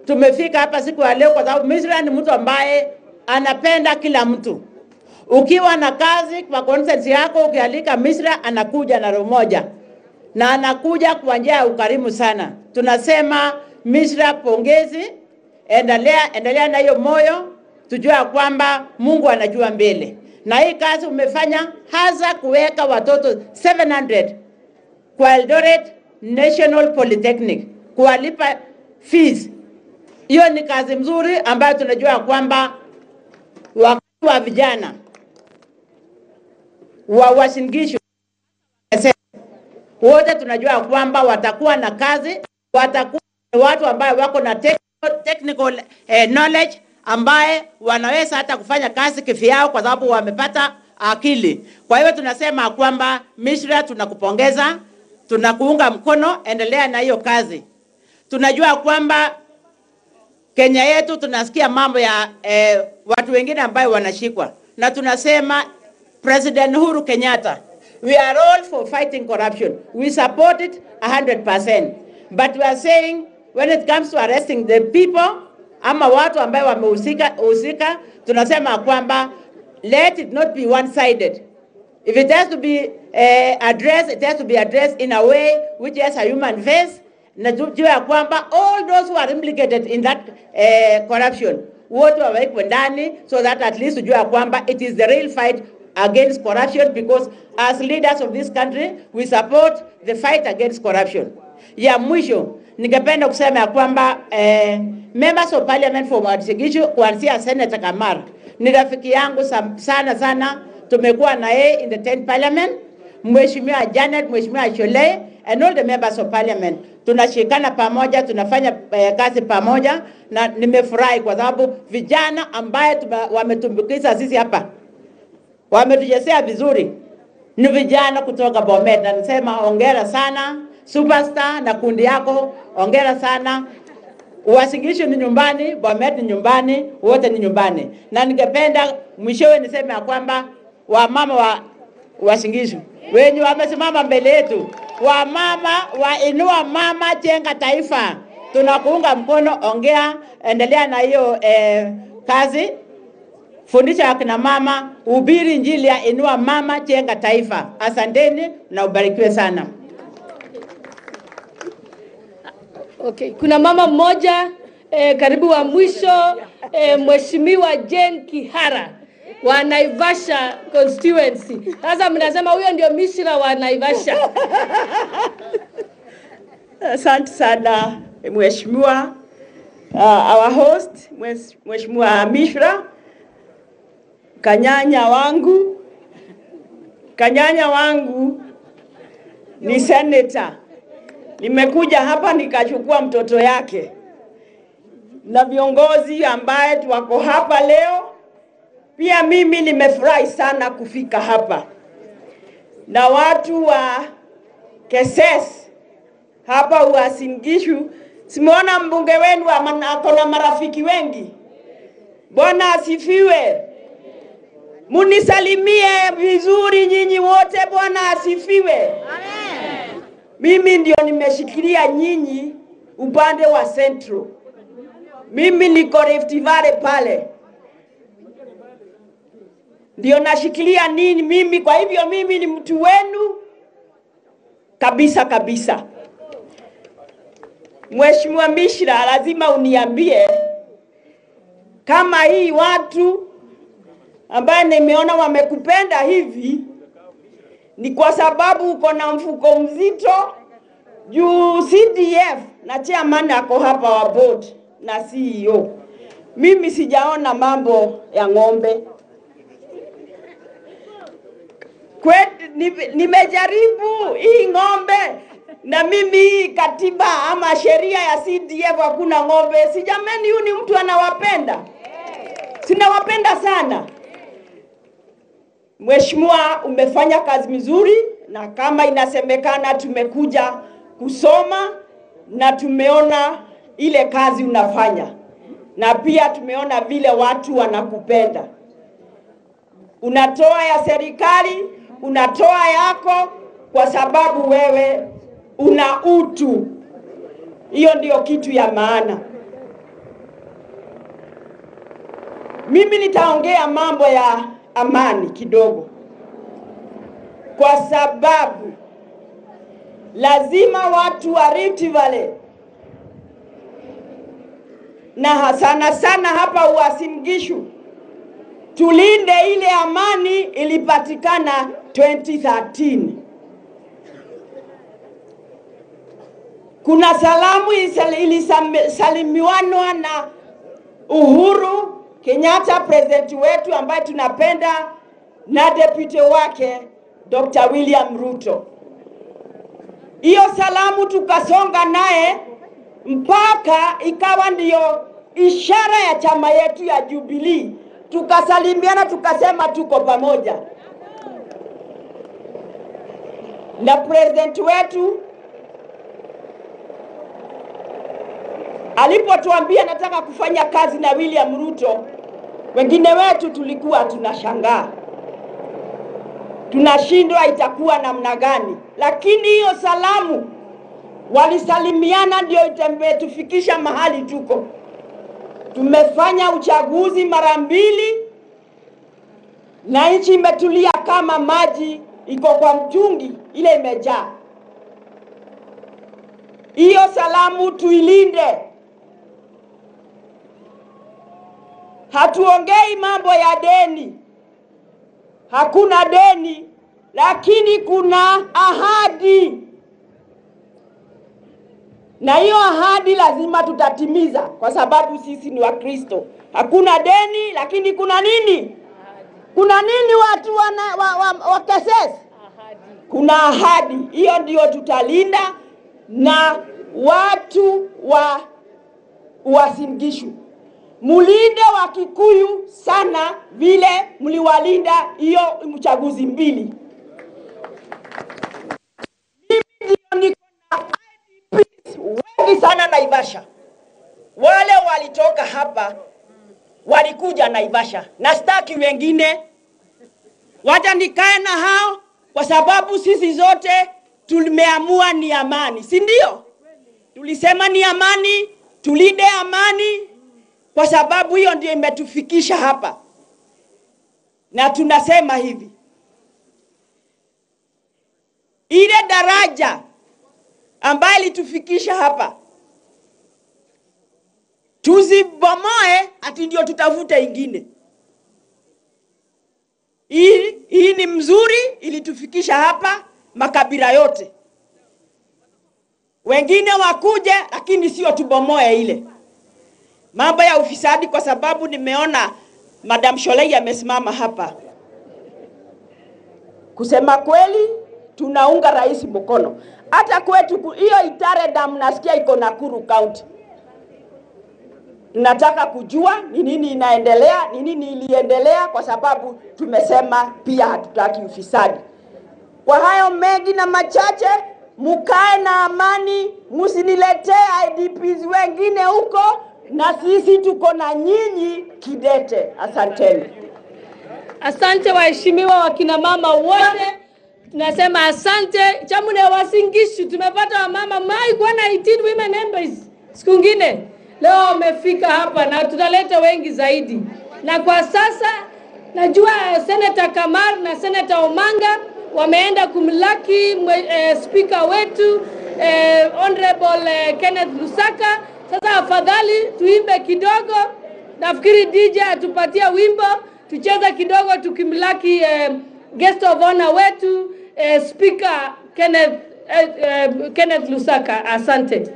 tumefika hapa siku ya leo kwa sababu Mishra ni mtu ambaye anapenda kila mtu. Ukiwa na kazi kwa consensus yako, ukialika Mishra anakuja na roho moja. Na anakuja kwa njia ya ukarimu sana. Tunasema Mishra, pongezi, endelea na hiyo moyo, tujua kwamba Mungu anajua mbele. Na hii kazi umefanya hasa kuweka watoto 700 kwa Eldoret National Polytechnic, kuwalipa fees. Hiyo ni kazi mzuri ambayo tunajua kwamba wakati wa vijana wa Uasin Gishu wote tunajua kwamba watakuwa na kazi, watakuwa watu ambao wako na technical knowledge ambaye wanaweza hata kufanya kazi kivyao kwa sababu wamepata akili. Kwa hiyo tunasema kwamba Mishra, tunakupongeza, tunakuunga mkono, endelea na hiyo kazi. Tunajua kwamba Kenya yetu tunasikia mambo ya watu wengine ambao wanashikwa, na tunasema President Uhuru Kenyatta, we are all for fighting corruption. We support it 100%. But we are saying when it comes to arresting the people ama watu ambao wamehusika, tunasema kwamba let it not be one-sided. If it has to be addressed, it has to be addressed in a way which has a human face. Najua kwamba all those who are implicated in that corruption wote wawekwe ndani, so that at least tujua kwamba it is the real fight against corruption, because as leaders of this country we support the fight against corruption. Ya mwisho ningependa kusema kwamba members of parliament for Uasin Gishu, kuanzia Senator Kamara ni rafiki yangu sana, tumekuwa na yeye in the 10th parliament, Mheshimiwa Janet, Mheshimiwa Shole and all the members of parliament. Tunashikana pamoja, tunafanya kazi pamoja, na nimefurahi kwa sababu vijana ambaye wametumbukiza sisi hapa wametujezea vizuri ni vijana kutoka Bomet, na nasema hongera sana Superstar na kundi yako, hongera sana. Uasin Gishu ni nyumbani, Bomet ni nyumbani, wote ni nyumbani. Na ningependa mwishowe niseme kwamba wamama wa Uasin Gishu wenye wamesimama mbele yetu, wamama wainua mama jenga taifa, tunakuunga mkono, ongea, endelea na hiyo kazi. Fundisha akina mama, ubiri injili ya inua mama jenga taifa. Asanteni na ubarikiwe sana. Okay, kuna mama mmoja karibu wa mwisho, Mheshimiwa Jane Kihara wa Naivasha constituency. Sasa mnasema huyo ndio Mishra wa Naivasha. Asante sana Mheshimiwa our host, Mheshimiwa Mishra. Kanyanya wangu ni senator. Nimekuja hapa nikachukua mtoto yake, na viongozi ambaye wako hapa leo. Pia mimi nimefurahi sana kufika hapa, na watu wa Keses hapa Uasin Gishu. Simuona mbunge wenu akona marafiki wengi. Bwana asifiwe. Munisalimie vizuri nyinyi wote, Bwana asifiwe. Amen. Mimi ndio nimeshikilia nyinyi upande wa Central. Mimi niko Rift Valley pale, ndio nashikilia nini mimi. Kwa hivyo mimi ni mtu wenu kabisa. Mheshimiwa Mishra, lazima uniambie kama hii watu ambaye nimeona wamekupenda hivi ni kwa sababu uko na mfuko mzito juu CDF na chairman ako hapa wa board na CEO. Mimi sijaona mambo ya ng'ombe. nimejaribu hii ng'ombe na mimi katiba ama sheria ya CDF hakuna ng'ombe. Si jamani, huyu ni mtu anawapenda. Sinawapenda sana. Mheshimiwa, umefanya kazi mzuri, na kama inasemekana tumekuja kusoma na tumeona ile kazi unafanya. Na pia tumeona vile watu wanakupenda. Unatoa ya serikali, unatoa yako kwa sababu wewe una utu. Hiyo ndio kitu ya maana. Mimi nitaongea mambo ya amani kidogo, kwa sababu lazima watu wa Rift Valley na sana hapa Uasin Gishu tulinde ile amani ilipatikana 2013. Kuna salamu ilisalimiwanwa na Uhuru Kenyatta, president wetu ambaye tunapenda, na deputy wake Dr. William Ruto. Hiyo salamu tukasonga naye mpaka ikawa ndio ishara ya chama yetu ya Jubilee. Tukasalimiana, tukasema tuko pamoja. Na president wetu alipotuambia nataka kufanya kazi na William Ruto, wengine wetu tulikuwa tunashangaa, tunashindwa itakuwa namna gani. Lakini hiyo salamu walisalimiana ndio imetufikisha mahali tuko. Tumefanya uchaguzi mara 2 na nchi imetulia kama maji iko kwa mtungi ile imejaa. Hiyo salamu tuilinde. Hatuongei mambo ya deni. Hakuna deni, lakini kuna ahadi. Na hiyo ahadi lazima tutatimiza kwa sababu sisi ni Wakristo. Hakuna deni, lakini kuna nini? Kuna nini watu wa KSS? Kuna ahadi. Hiyo ndio tutalinda, na watu wa Uasin Gishu mulinde wa Kikuyu sana vile mliwalinda hiyo uchaguzi 2. Mimi ndio niko na IDPs wengi sana Naivasha. Wale walitoka hapa walikuja Naivasha, na staki wengine. Wacha nikae na hao kwa sababu sisi zote tulimeamua ni amani, si ndio? Tulisema ni amani, tulinde amani, kwa sababu hiyo ndio imetufikisha hapa. Na tunasema hivi, ile daraja ambayo ilitufikisha hapa tuzibomoe ati ndio tutavute ingine. Hii ni mzuri, ilitufikisha hapa makabila yote. Wengine wakuje, lakini sio tubomoe ile. Mambo ya ufisadi, kwa sababu nimeona Madam Sholei amesimama hapa. Kusema kweli, tunaunga rais mkono. Hata kwetu hiyo Itare Dam nasikia iko Nakuru County. Tunataka kujua ni nini inaendelea, ni nini iliendelea, kwa sababu tumesema pia hatutaki ufisadi. Kwa hayo mengi na machache, mukae na amani, musiniletee IDPs wengine huko, na sisi tuko na nyinyi kidete. Asanteni. Asante waheshimiwa wakina mama wote. Tunasema asante. Chamune Uasin Gishu tumepata wamama mai kwa na 18 women members. Siku ngine leo wamefika hapa na tutaleta wengi zaidi. Na kwa sasa najua Senator Kamar na Senator Omanga wameenda kumlaki speaker wetu Honorable Kenneth Lusaka. Sasa afadhali tuimbe kidogo. Nafikiri DJ atupatia wimbo, tucheza kidogo tukimlaki guest of honor wetu speaker Kenneth Lusaka. Asante.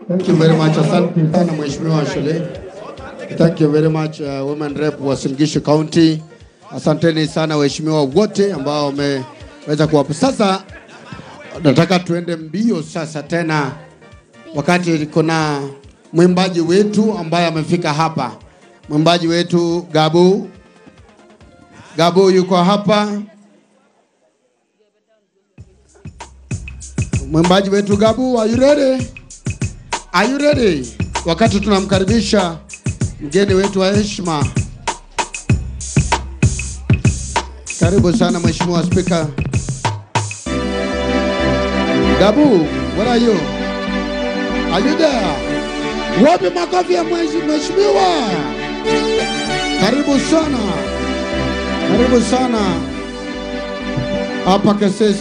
Thank you very much. Asante sana Mheshimiwa Sholei. Thank you very much Women Rep wa Uasin Gishu County. Asanteni sana waheshimiwa wote ambao weza kuwapa. Sasa nataka tuende mbio sasa tena, wakati kuna mwimbaji wetu ambaye amefika hapa. Mwimbaji wetu Gabu. Gabu yuko hapa. Mwimbaji wetu Gabu, are you ready? Are you ready? Wakati tunamkaribisha mgeni wetu wa heshima. Karibu sana Mheshimiwa Speaker. Gabu, where are you? Are you there? Wapi makofi ya mheshimiwa? Karibu sana. Karibu sana. Hapa Keses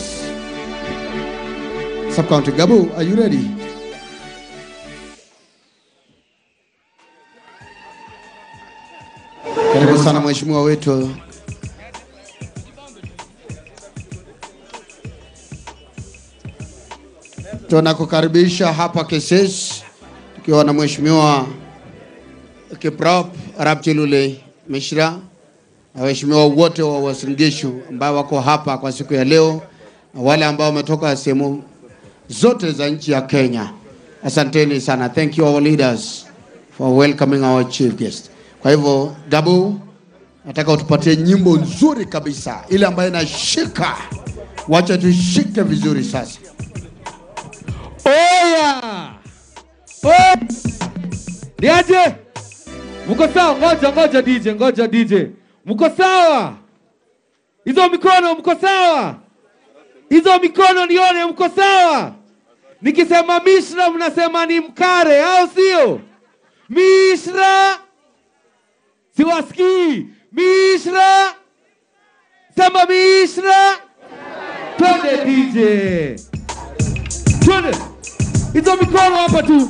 Sub-County. Gabu, are you ready? Karibu sana mheshimiwa wetu. Tunakukaribisha hapa Keses tukiwa na mheshimiwa Kiprop Arap Chelule Mishra na waheshimiwa wote wa Uasin Gishu ambao wako hapa kwa siku ya leo na wale ambao wametoka sehemu zote za nchi ya Kenya. Asanteni sana. Thank you our leaders for welcoming our chief guest. Kwa hivyo Gabu, nataka utupatie nyimbo nzuri kabisa, ile ambayo inashika. Wacha tushike vizuri sasa. Oya! Oh! Niaje? Mko sawa? Ngoja DJ, ngoja DJ. Mko sawa? Hizo mikono mko sawa? Hizo mikono nione mko sawa? Nikisema Mishra mnasema ni mkare au sio? Mishra! Siwasikii. Mishra! Sema Mishra! Twende DJ. Twende. Hizo mikono hapa tu.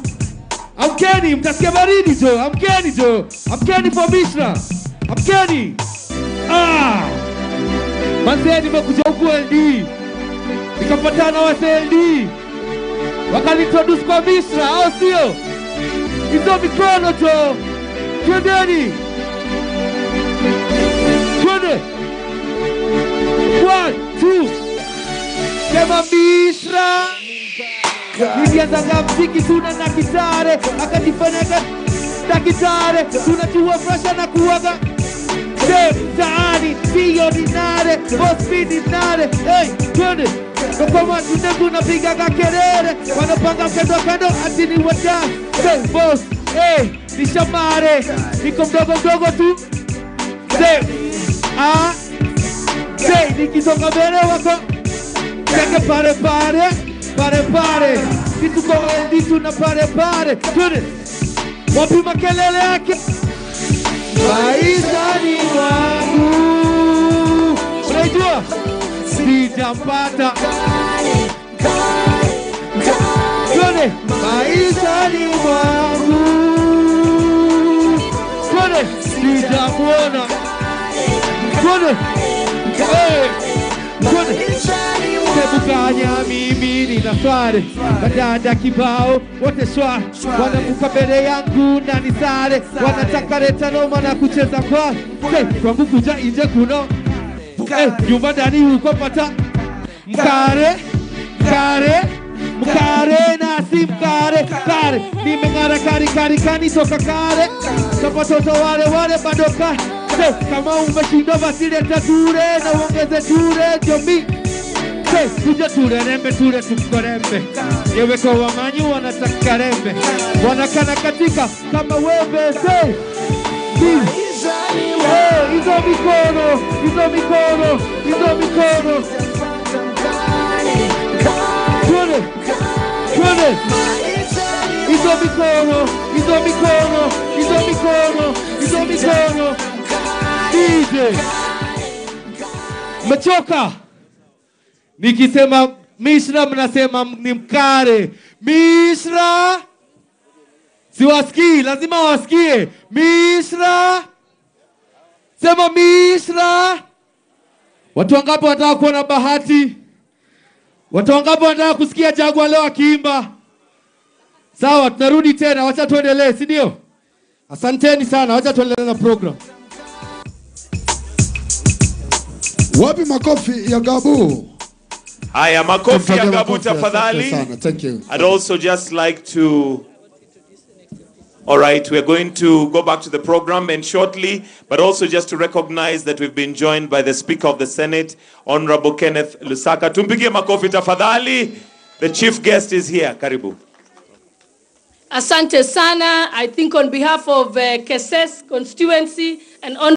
Amkeni, mtasikia baridi jo. Amkeni jo. Amkeni for Mishra. Amkeni. Manze nimekuja huku LD. Nikapatana wa LD. Wakaniintroduce kwa Mishra, au sio? Hizo mikono jo. Twendeni. Twende. 1, 2. Sema Mishra. Nilianza mziki tuna na kitare, akajifanya na kitare, tunachua fresha na kuwaga mtaani, sio dinare, boss mi dinare. Hey, twende kama tunapiga kelele, wanapanga kando ati ni wacha. Hey boss, hey ni shamare, niko mdogo tu. Hey nikisonga mbele wako teke pare kitu kwa LD tuna pare twende. Wapi makelele yake? Maishani mwangu unajua sijampata. Twende. Maishani mwangu twende, sijamuona. Twende. Twende. Sebukanya mimi nina sare, badada kibao wote shwa, wanamuka mbele yangu na nisare, wanataka leta noma na kucheza kwa kwangu kuja inje kuno. Nyumba ndani uko pata mkare na si mkare nimengara kari toka kare kama toto wale badoka. Kama umeshindwa basi leta ture na uongeze ture jomi. Kuja turembe tukorembe. Yewe kwa wamanyu wanataka rembe, wanakana katika kama webe. Hizo mikono twende. Hizo mikono DJ mechoka. Nikisema Mishra mnasema ni mkare. Mishra siwasikii, lazima wasikie. Mishra, sema Mishra. Watu wangapi wanataka kuona bahati? Watu wangapi wanataka kusikia Jagwa leo akiimba? Sawa, tunarudi tena, wacha tuendelee, si ndio? Asanteni sana, wacha tuendelee na program. Wapi makofi ya Gabu? Haya, makofi ya Gabu Asante tafadhali. sana. Thank you. I'd also just like to... All right, we're going to go back to the program and shortly, but also just to recognize that we've been joined by the Speaker of the Senate, Honorable Kenneth Lusaka. Tumpigie makofi tafadhali. The chief guest is here. Karibu. Asante sana. I think on behalf of Keses constituency and on